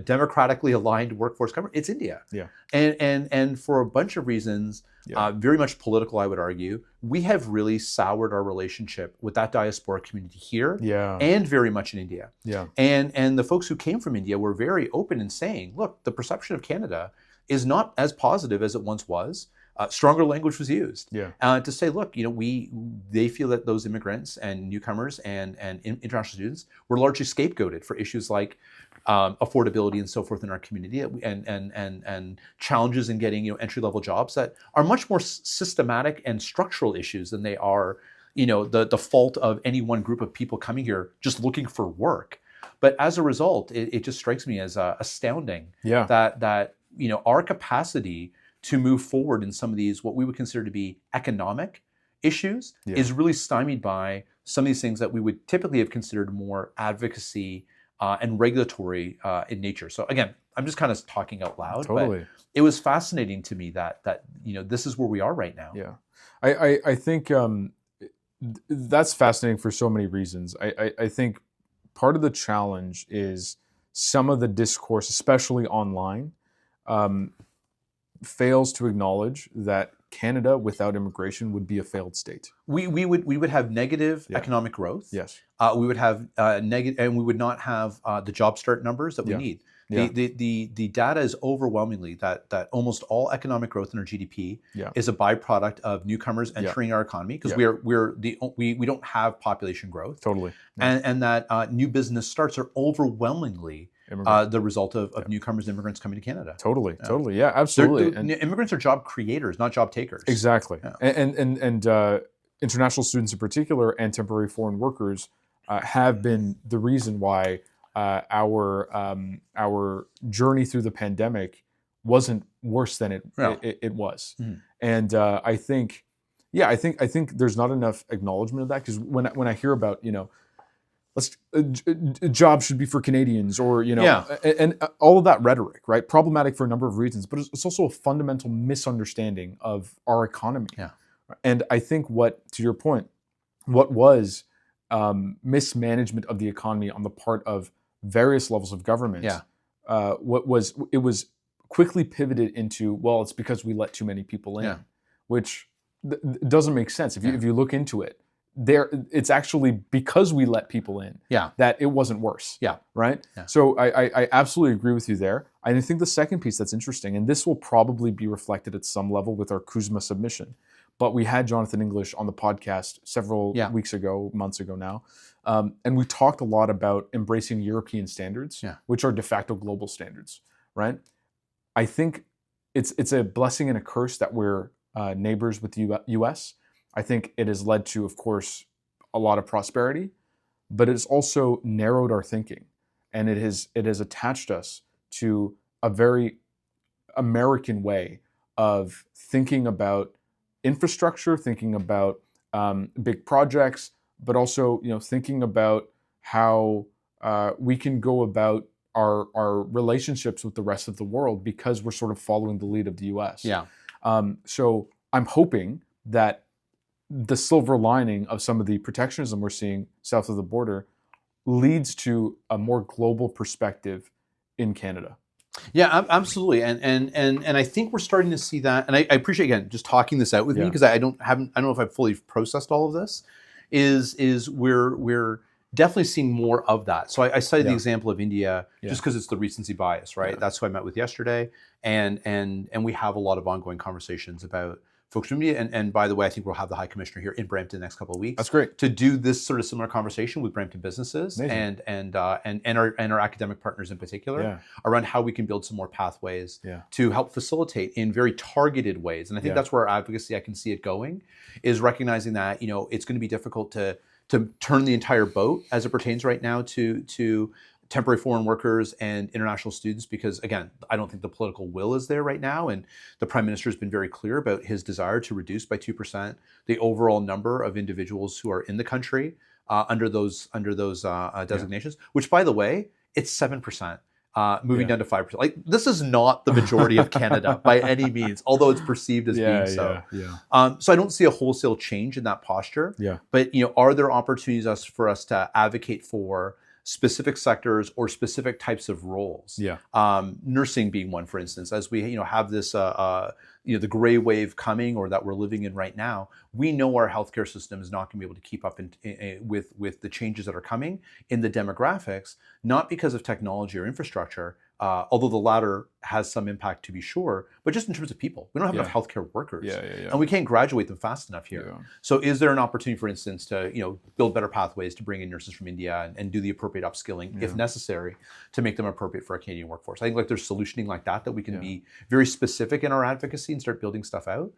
democratically aligned workforce cover? It's India. Yeah. And for a bunch of reasons, very much political, I would argue, we have really soured our relationship with that diaspora community here, and very much in India. Yeah. And the folks who came from India were very open in saying, look, the perception of Canada is not as positive as it once was. Stronger language was used to say, look, they feel that those immigrants and newcomers and international students were largely scapegoated for issues like affordability and so forth in our community, and challenges in getting entry-level jobs that are much more systematic and structural issues than they are the fault of any one group of people coming here just looking for work. But as a result, it just strikes me as astounding that our capacity to move forward in some of these, what we would consider to be economic issues, is really stymied by some of these things that we would typically have considered more advocacy and regulatory in nature. So again, I'm just kind of talking out loud, but it was fascinating to me that this is where we are right now.
Yeah, I think that's fascinating for so many reasons. I think part of the challenge is some of the discourse, especially online, fails to acknowledge that Canada without immigration would be a failed state.
We would have negative economic growth. Yes. We would have negative, and we would not have the job start numbers that we need. The data is overwhelmingly that almost all economic growth in our GDP is a byproduct of newcomers entering our economy, because we don't have population growth.
Totally.
And that new business starts are overwhelmingly the result of newcomers, immigrants coming to Canada.
Totally. Yeah, absolutely.
Immigrants are job creators, not job takers.
Exactly. Yeah. And international students in particular and temporary foreign workers have been the reason why our journey through the pandemic wasn't worse than it was. Mm-hmm. And I think there's not enough acknowledgement of that, because when I hear about, jobs should be for Canadians, or and all of that rhetoric, right? Problematic for a number of reasons, but it's also a fundamental misunderstanding of our economy.
Yeah.
And I think to your point, what was mismanagement of the economy on the part of various levels of government, it was quickly pivoted into, well, it's because we let too many people in, which doesn't make sense. If you look into it, it's actually because we let people in that it wasn't worse.
Yeah.
Right?
Yeah.
So I absolutely agree with you there. And I think the second piece that's interesting, and this will probably be reflected at some level with our CUSMA submission, but we had Jonathan English on the podcast several months ago now. And we talked a lot about embracing European standards, which are de facto global standards, right? I think it's a blessing and a curse that we're neighbors with the U.S. I think it has led to, of course, a lot of prosperity, but it's also narrowed our thinking, and it has attached us to a very American way of thinking about infrastructure, thinking about big projects, but also thinking about how we can go about our relationships with the rest of the world, because we're sort of following the lead of the U.S.
Yeah.
So I'm hoping that the silver lining of some of the protectionism we're seeing south of the border leads to a more global perspective in Canada.
Yeah, absolutely, and I think we're starting to see that. And I appreciate, again, just talking this out with me, because I don't know if I've fully processed all of this. Is we're definitely seeing more of that. So I cited the example of India just because it's the recency bias, right? That's who I met with yesterday, and we have a lot of ongoing conversations about folks from India. And by the way, I think we'll have the High Commissioner here in Brampton the next couple of weeks.
That's great.
To do this sort of similar conversation with Brampton businesses and our academic partners in particular around how we can build some more pathways to help facilitate in very targeted ways. And I think that's where our advocacy, I can see it going, is recognizing that it's going to be difficult to turn the entire boat as it pertains right now to temporary foreign workers and international students, because again, I don't think the political will is there right now. And the Prime Minister has been very clear about his desire to reduce by 2% the overall number of individuals who are in the country under those designations, which, by the way, it's 7%. Moving down to 5%. Like, this is not the majority of Canada by any means, although it's perceived as being so. So I don't see a wholesale change in that posture. But are there opportunities for us to advocate for specific sectors or specific types of roles? Nursing being one, for instance, as we have this the gray wave coming, or that we're living in right now. We know our healthcare system is not going to be able to keep up with the changes that are coming in the demographics, not because of technology or infrastructure, although the latter has some impact to be sure, but just in terms of people. We don't have enough healthcare workers, and we can't graduate them fast enough here. So is there an opportunity, for instance, to build better pathways to bring in nurses from India and do the appropriate upskilling if necessary to make them appropriate for a Canadian workforce? I think there's solutioning like that we can be very specific in our advocacy and start building stuff out.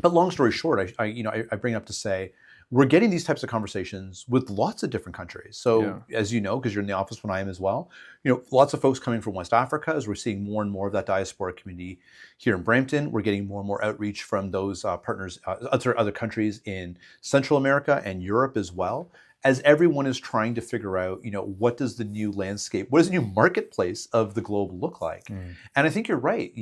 But long story short, I bring it up to say, we're getting these types of conversations with lots of different countries. So as you know, because you're in the office when I am as well, lots of folks coming from West Africa, as we're seeing more and more of that diaspora community here in Brampton. We're getting more and more outreach from those partners, other countries in Central America and Europe as well, as everyone is trying to figure out, what does the new landscape, what does the new marketplace of the globe look like? And I think you're right.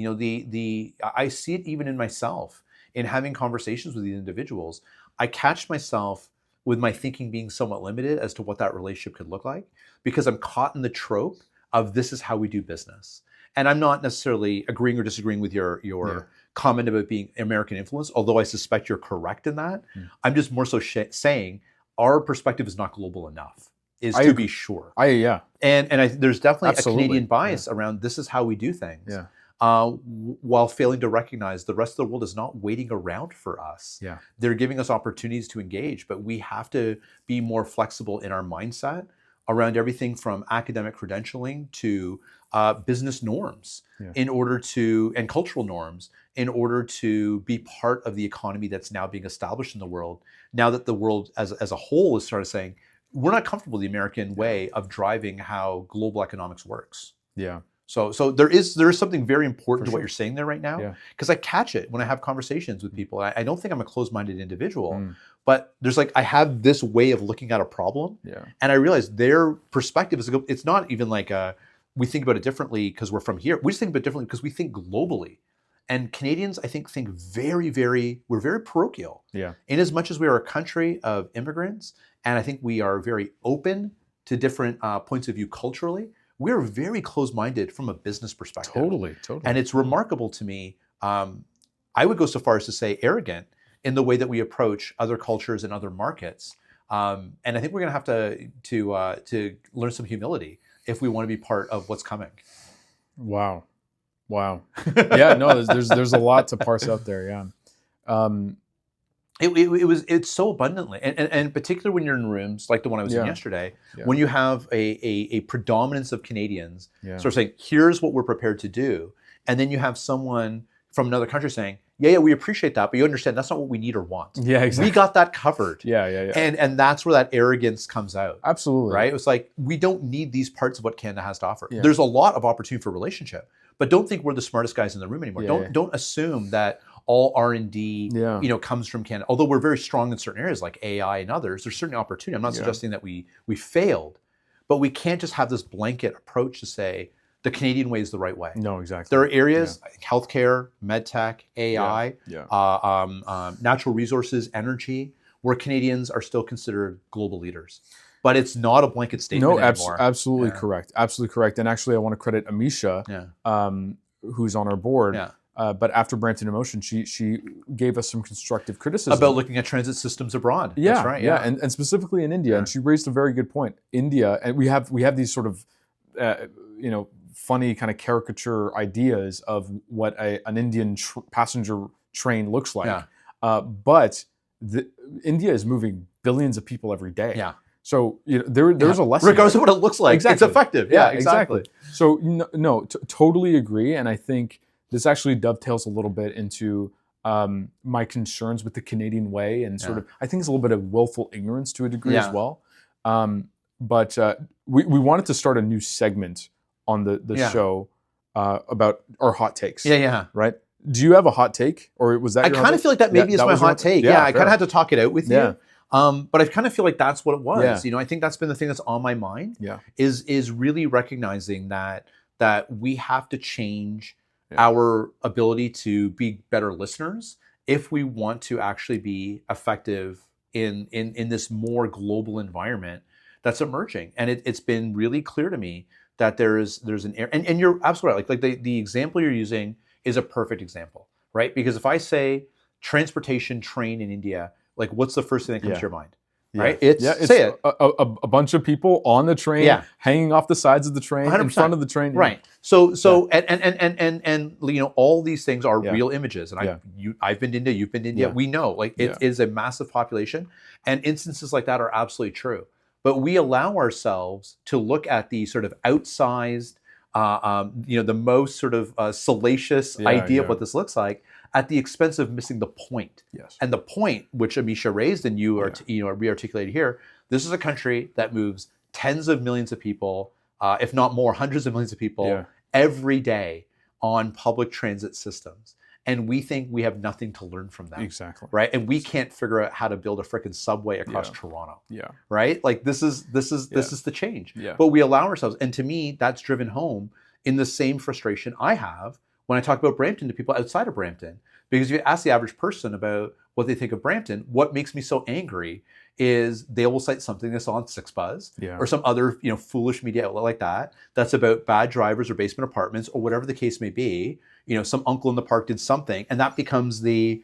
I see it even in myself in having conversations with these individuals. I catch myself with my thinking being somewhat limited as to what that relationship could look like, because I'm caught in the trope of this is how we do business. And I'm not necessarily agreeing or disagreeing with your comment about being American influence, although I suspect you're correct in that. I'm just more so saying our perspective is not global enough, to be sure. And there's definitely a Canadian bias around this is how we do things. While failing to recognize the rest of the world is not waiting around for us. They're giving us opportunities to engage, but we have to be more flexible in our mindset around everything from academic credentialing to business norms in order to, and cultural norms in order to be part of the economy that's now being established in the world. Now that the world as a whole is started saying, we're not comfortable with the American way of driving how global economics works.
Yeah.
So there is something very important to what you're saying there right now, because I catch it when I have conversations with people. I don't think I'm a closed-minded individual, but there's I have this way of looking at a problem, and I realize their perspective is, it's not even we think about it differently because we're from here. We just think about it differently because we think globally. And Canadians, I think very, we're very parochial. In as much as we are a country of immigrants, and I think we are very open to different points of view culturally, we're very close-minded from a business perspective.
Totally.
And it's remarkable to me. I would go so far as to say arrogant in the way that we approach other cultures and other markets. And I think we're going to have to learn some humility if we want to be part of what's coming.
Wow. Yeah, no, there's a lot to parse out there. Yeah.
It's so abundantly, and particularly when you're in rooms like the one I was in yesterday, when you have a predominance of Canadians sort of saying, here's what we're prepared to do, and then you have someone from another country saying, yeah, we appreciate that, but you understand that's not what we need or want.
Yeah, exactly.
We got that covered.
Yeah.
And that's where that arrogance comes out.
Absolutely.
Right? It was we don't need these parts of what Canada has to offer. There's a lot of opportunity for relationship, but don't think we're the smartest guys in the room anymore. Don't assume that all R&D comes from Canada. Although we're very strong in certain areas like AI and others, there's certainly opportunity. I'm not suggesting that we failed, but we can't just have this blanket approach to say the Canadian way is the right way.
No, exactly.
There are areas, healthcare, medtech, AI, natural resources, energy, where Canadians are still considered global leaders. But it's not a blanket statement anymore.
Absolutely correct. Absolutely correct. And actually, I want to credit Amisha, who's on our board. But after Brampton in Motion, she gave us some constructive criticism
about looking at transit systems abroad.
Yeah,
that's right.
Yeah, and specifically in India. And she raised a very good point. India, and we have these sort of funny kind of caricature ideas of what an Indian passenger train looks like. But India is moving billions of people every day.
Yeah.
So there's a lesson.
Regardless of what it looks like, it's effective. Yeah, exactly.
So totally agree. And I think this actually dovetails a little bit into my concerns with the Canadian way, and sort of, I think it's a little bit of willful ignorance to a degree as well. But we wanted to start a new segment on the show about our hot takes.
Yeah.
Right? Do you have a hot take, or was that?
I kind of feel like that maybe is my hot take. I kind of had to talk it out with you. But I kind of feel like that's what it was. I think that's been the thing that's on my mind. Is really recognizing that we have to change our ability to be better listeners if we want to actually be effective in this more global environment that's emerging. And it's been really clear to me that there's an and you're absolutely right. Like the example you're using is a perfect example, right? Because if I say transportation train in India, like what's the first thing that comes to your mind? Right? It's say it.
A bunch of people on the train, hanging off the sides of the train, 100%. In front of the train.
Right. So and all these things are real images. And I've been to India, you've been to India. We know it is a massive population, and instances like that are absolutely true. But we allow ourselves to look at the sort of outsized, the most sort of salacious idea of what this looks like, at the expense of missing the point.
Yes.
And the point, which Amisha raised and you re-articulated here, this is a country that moves tens of millions of people, if not more, hundreds of millions of people every day on public transit systems. And we think we have nothing to learn from them.
Exactly.
Right? And we can't figure out how to build a frickin' subway across Toronto.
Yeah.
Right? Like this is the change. Yeah. But we allow ourselves, and to me, that's driven home in the same frustration I have when I talk about Brampton to people outside of Brampton. Because if you ask the average person about what they think of Brampton, what makes me so angry is they will cite something that's on SixBuzz or some other foolish media outlet like that, that's about bad drivers or basement apartments or whatever the case may be. Some uncle in the park did something, and that becomes the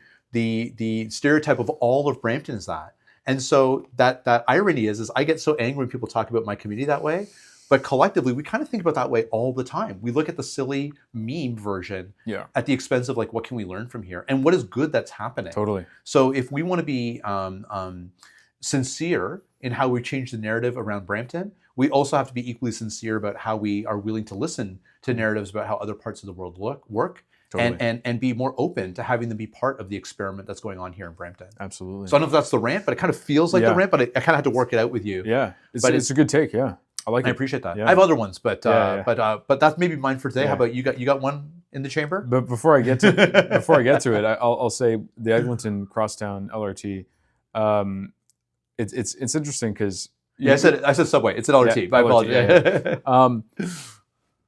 stereotype of all of Brampton is that. And so that irony is I get so angry when people talk about my community that way. But collectively, we kind of think about that way all the time. We look at the silly meme version at the expense of what can we learn from here? And what is good that's happening?
Totally.
So if we want to be sincere in how we change the narrative around Brampton, we also have to be equally sincere about how we are willing to listen to narratives about how other parts of the world work.
Totally.
And be more open to having them be part of the experiment that's going on here in Brampton.
Absolutely.
So I don't know if that's the rant, but it kind of feels like the rant, but I kind of had to work it out with you.
Yeah, it's a good take. Yeah, I like it.
I appreciate that.
Yeah.
I have other ones, but that's maybe mine for today. How about you? Got one in the chamber?
But before I get to it, I'll say the Eglinton Crosstown LRT. It's interesting because
I said subway. It's an LRT. I apologize.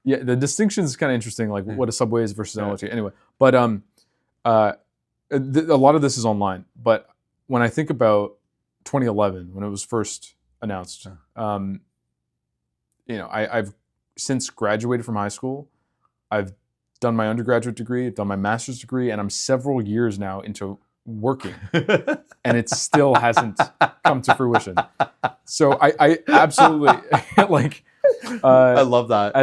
Yeah, the distinction is kind of interesting, like what a subway is versus an LRT. Anyway, but a lot of this is online. But when I think about 2011, when it was first announced, I've since graduated from high school. I've done my undergraduate degree, I've done my master's degree, and I'm several years now into working, and it still hasn't come to fruition. So I absolutely like.
I love that.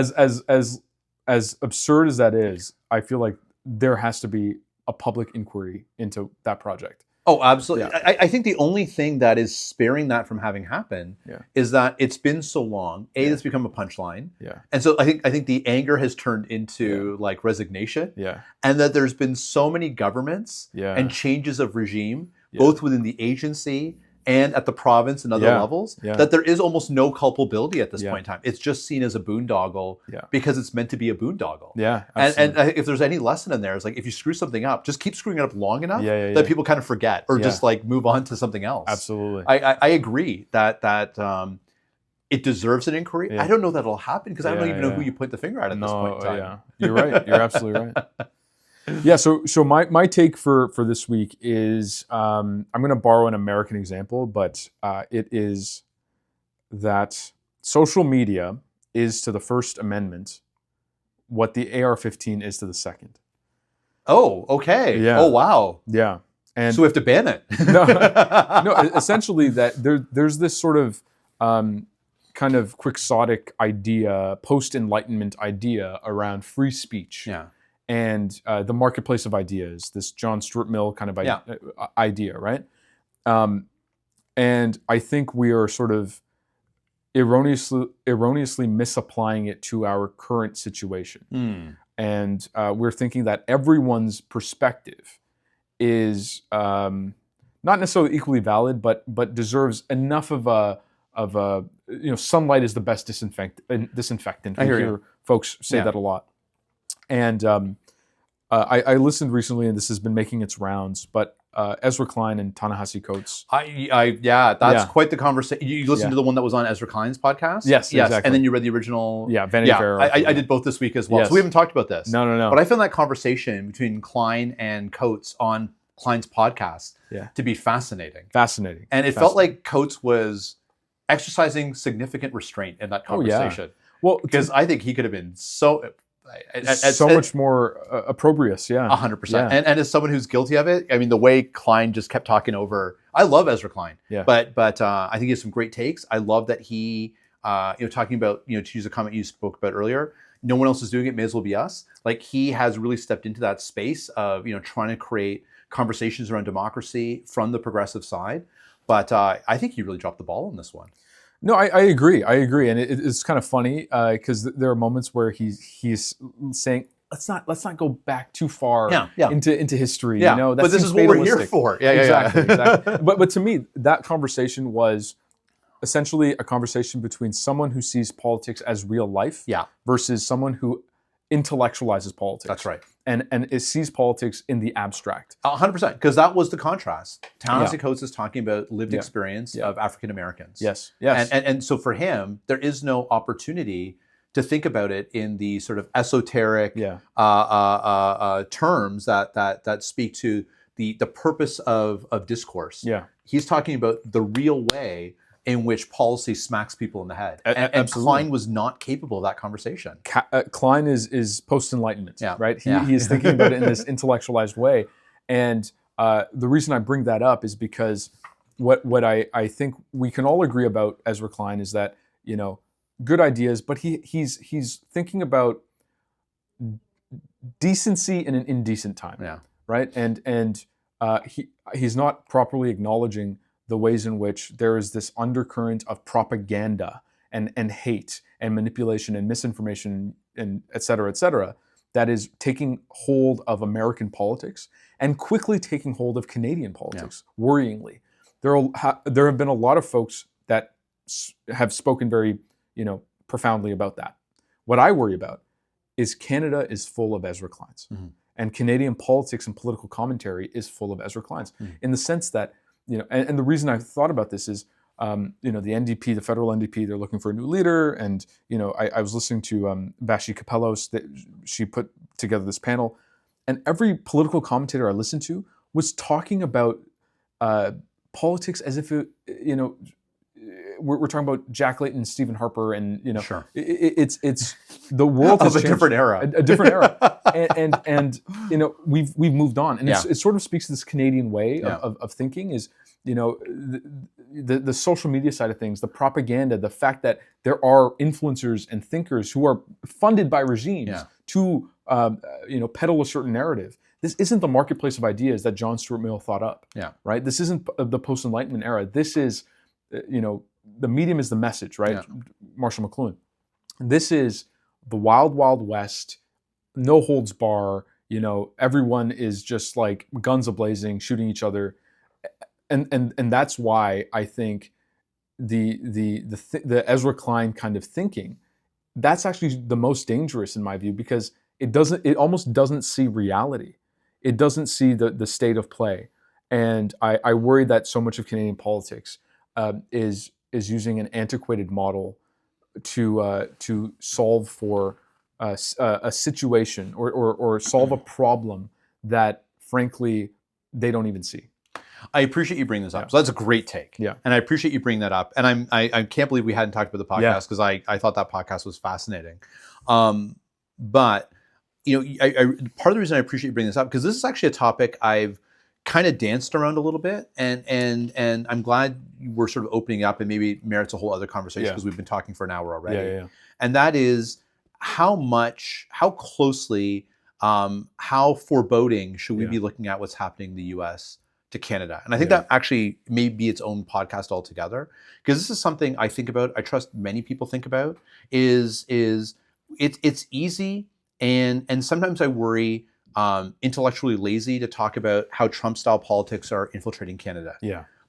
As absurd as that is, I feel like there has to be a public inquiry into that project.
Oh, absolutely. Yeah. I think the only thing that is sparing that from having happened is that it's been so long. It's become a punchline.
Yeah.
And so I think the anger has turned into like resignation.
Yeah.
And that there's been so many governments and changes of regime, both within the agency and at the province and other levels, that there is almost no culpability at this point in time. It's just seen as a boondoggle because it's meant to be a boondoggle.
Yeah,
and if there's any lesson in there, it's like if you screw something up, just keep screwing it up long enough that people kind of forget or just like move on to something else.
Absolutely.
I agree that it deserves an inquiry. I don't know that it'll happen because I don't even know who you point the finger at this point in time.
Yeah, you're right. You're absolutely right. Yeah, so my take for this week is I'm going to borrow an American example, but it is that social media is to the First Amendment what the AR-15 is to the Second.
Oh, okay.
Yeah.
Oh, wow.
Yeah. And
so we have to ban it.
no, essentially that there's this sort of kind of quixotic idea, post-Enlightenment idea around free speech.
Yeah.
And the marketplace of ideas, this John Stuart Mill kind of idea, right? And I think we are sort of erroneously misapplying it to our current situation. And we're thinking that everyone's perspective is not necessarily equally valid, but deserves enough of a sunlight is the best disinfectant.
I hear
folks say that a lot. And I listened recently, and this has been making its rounds, but Ezra Klein and Ta-Nehisi Coates.
That's quite the conversation. You listened to the one that was on Ezra Klein's podcast?
Yes, exactly.
And then you read the original?
Vanity Fair.
I did both this week as well. Yes. So we haven't talked about this.
No.
But I found that conversation between Klein and Coates on Klein's podcast to be fascinating.
Fascinating.
And it felt like Coates was exercising significant restraint in that conversation. Well, because I think he could have been so
much more opprobrious,
100%. And as someone who's guilty of it, I mean, the way Klein just kept talking over. I love Ezra Klein, but I think he has some great takes. I love that he, talking about, to use a comment you spoke about earlier, no one else is doing it, may as well be us. Like he has really stepped into that space of trying to create conversations around democracy from the progressive side. But I think he really dropped the ball on this one.
No, I agree, and it's kind of funny because there are moments where he's saying, let's not go back too far into history. That
but this is what we're here for.
Exactly. But to me, that conversation was essentially a conversation between someone who sees politics as real life versus someone who intellectualizes politics.
That's right.
And it sees politics in the abstract.
100%, because that was the contrast. Ta-Nehisi Coates is talking about lived experience of African Americans.
Yes.
And so for him, there is no opportunity to think about it in the sort of esoteric terms that speak to the purpose of discourse.
Yeah.
He's talking about the real way in which policy smacks people in the head. And Klein was not capable of that conversation.
Klein is post-Enlightenment, right? He is thinking about it in this intellectualized way. And the reason I bring that up is because what I think we can all agree about Ezra Klein is that, good ideas, but he's thinking about decency in an indecent time, right? And he's not properly acknowledging the ways in which there is this undercurrent of propaganda and hate and manipulation and misinformation et cetera, that is taking hold of American politics and quickly taking hold of Canadian politics, worryingly. There have been a lot of folks that have spoken very, profoundly about that. What I worry about is Canada is full of Ezra Kleins. Mm-hmm. And Canadian politics and political commentary is full of Ezra Kleins, in the sense that, and the reason I thought about this is, the NDP, the federal NDP, they're looking for a new leader. And, I was listening to Vashi Kappelos, that she put together this panel, and every political commentator I listened to was talking about politics as if, we're talking about Jack Layton and Stephen Harper, and
Sure.
It's the world has
of a
changed.
Different era,
a different era, and we've moved on, and it sort of speaks to this Canadian way of thinking. Is the social media side of things, the propaganda, the fact that there are influencers and thinkers who are funded by regimes to peddle a certain narrative. This isn't the marketplace of ideas that John Stuart Mill thought up. Right. This isn't the post-Enlightenment era. This is the medium is the message, right? Marshall McLuhan. This is the wild, wild west, no holds bar. Everyone is just like guns a-blazing, shooting each other, and that's why I think the Ezra Klein kind of thinking, that's actually the most dangerous in my view, because it almost doesn't see reality. It doesn't see the state of play, and I worry that so much of Canadian politics is using an antiquated model to solve for a situation or solve a problem that, frankly, they don't even see.
I appreciate you bringing this up. So that's a great take.
Yeah.
And I appreciate you bringing that up. And I can't believe we hadn't talked about the podcast, because I thought that podcast was fascinating. But part of the reason I appreciate you bringing this up, because this is actually a topic I've kind of danced around a little bit, and I'm glad we're sort of opening up, and maybe merits a whole other conversation, because we've been talking for an hour already. And that is how closely, how foreboding should we be looking at what's happening in the U.S. to Canada? And I think that actually may be its own podcast altogether, because this is something I think about. I trust many people think about. It's easy, and sometimes I worry. Intellectually lazy to talk about how Trump-style politics are infiltrating Canada.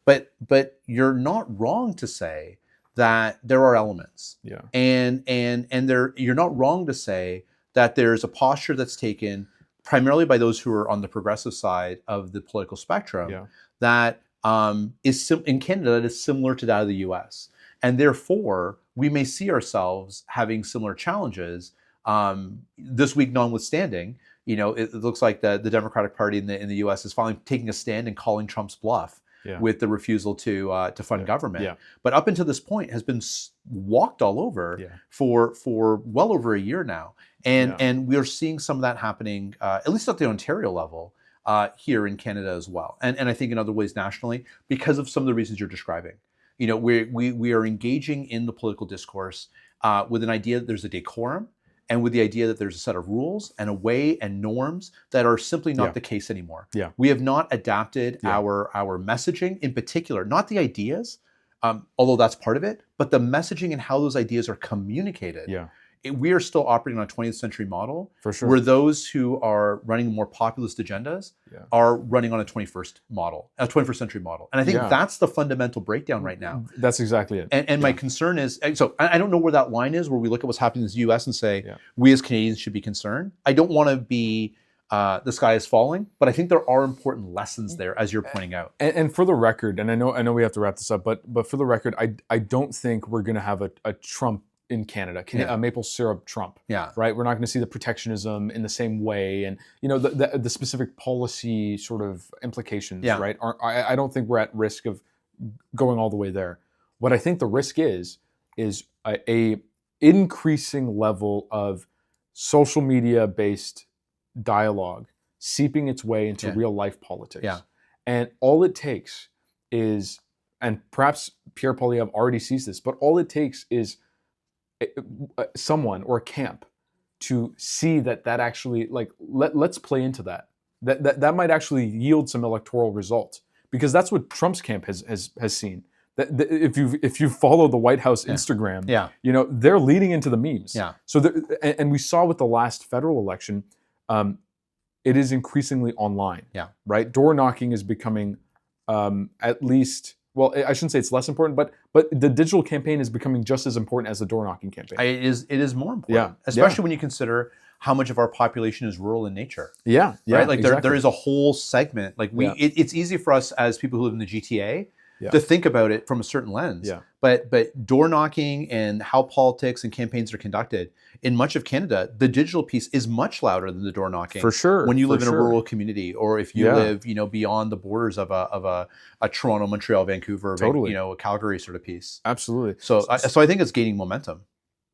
But you're not wrong to say that there are elements. And you're not wrong to say that there's a posture that's taken primarily by those who are on the progressive side of the political spectrum that is in Canada, that is similar to that of the U.S. And therefore, we may see ourselves having similar challenges. This week notwithstanding, it looks like the Democratic Party in the U.S. is finally taking a stand and calling Trump's bluff with the refusal to fund government. But up until this point has been walked all over for well over a year now. And we are seeing some of that happening, at least at the Ontario level, here in Canada as well. And I think in other ways nationally, because of some of the reasons you're describing. We are engaging in the political discourse with an idea that there's a decorum, and with the idea that there's a set of rules and a way and norms that are simply not the case anymore. We have not adapted our messaging, in particular, not the ideas, although that's part of it, but the messaging and how those ideas are communicated. We are still operating on a 20th century model,
for sure,
where those who are running more populist agendas are running on a 21st century model. And I think that's the fundamental breakdown right now.
That's exactly it.
And my concern is, so I don't know where that line is, where we look at what's happening in the US and say, we as Canadians should be concerned. I don't want to be the sky is falling, but I think there are important lessons there, as you're pointing out.
And for the record, and I know we have to wrap this up, but for the record, I don't think we're going to have a Trump in Canada, a maple syrup Trump. Right. We're not going to see the protectionism in the same way, and the specific policy sort of implications. Right. I don't think we're at risk of going all the way there. What I think the risk is a increasing level of social media based dialogue seeping its way into real life politics. And all it takes is, and perhaps Pierre Poilievre already sees this, but all it takes is someone or a camp to see that actually, like, let's play into that might actually yield some electoral results, because that's what Trump's camp has seen, if you follow the White House Instagram, they're leading into the memes.
Yeah.
So and we saw with the last federal election, it is increasingly online.
Yeah.
Right. Door knocking is becoming at least. Well, I shouldn't say it's less important, but the digital campaign is becoming just as important as the door knocking campaign.
It is more important, especially when you consider how much of our population is rural in nature.
Yeah,
right. Like
exactly.
there is a whole segment. Like it's easy for us as people who live in the GTA to think about it from a certain lens.
Yeah.
But door knocking and how politics and campaigns are conducted in much of Canada, the digital piece is much louder than the door knocking.
For sure.
When you live in a rural community, or if you live, beyond the borders of a Toronto, Montreal, Vancouver, a Calgary sort of piece.
Absolutely.
So I think it's gaining momentum.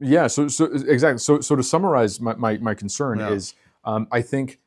Yeah. So exactly. So to summarize, my concern is, I think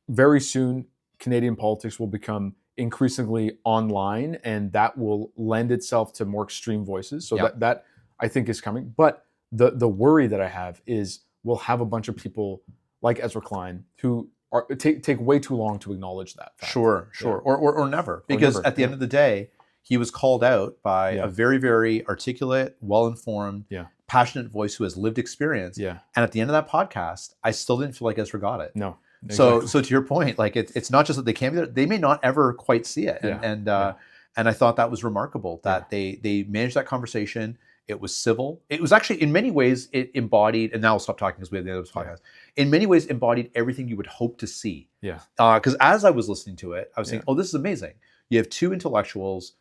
very soon Canadian politics will become increasingly online, and that will lend itself to more extreme voices. So that I think is coming. But the worry that I have is we'll have a bunch of people like Ezra Klein who take way too long to acknowledge that fact.
Sure. Yeah. Or never. Because at the end of the day, he was called out by a very, very articulate, well-informed, passionate voice who has lived experience. Yeah. And at the end of that podcast, I still didn't feel like Ezra got it.
No.
Exactly. So to your point, like it's not just that they can't be there; they may not ever quite see it. And I thought that was remarkable that they managed that conversation. It was civil. It was actually, in many ways, it embodied. And now I'll stop talking because we have the other podcast. In many ways, embodied everything you would hope to see.
Yeah.
Because as I was listening to it, I was saying, "Oh, this is amazing." You have two intellectuals,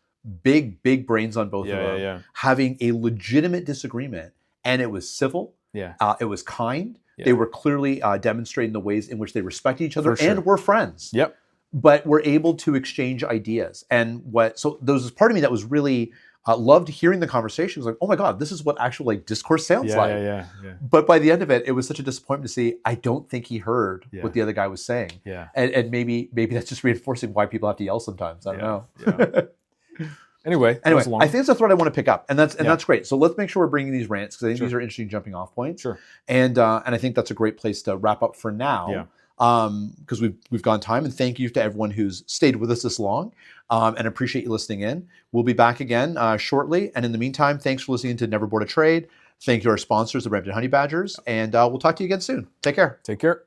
big brains on both of them, having a legitimate disagreement, and it was civil.
Yeah.
It was kind. Yeah. They were clearly demonstrating the ways in which they respected each other and were friends.
Yep.
But were able to exchange ideas. And so there was this part of me that was really loved hearing the conversation. It was like, oh my God, this is what actual discourse sounds like.
Yeah.
But by the end of it, it was such a disappointment to see, I don't think he heard what the other guy was saying.
Yeah.
And maybe that's just reinforcing why people have to yell sometimes. I don't know.
Yeah. Anyway,
I think it's a thread I want to pick up, and that's great. So let's make sure we're bringing these rants, because I think these are interesting jumping off points.
Sure.
And I think that's a great place to wrap up for now.
Yeah.
Because we've gone time, and thank you to everyone who's stayed with us this long, and appreciate you listening in. We'll be back again shortly, and in the meantime, thanks for listening to Never Board of Trade. Thank you to our sponsors, the Brampton Honey Badgers, and we'll talk to you again soon. Take care.
Take care.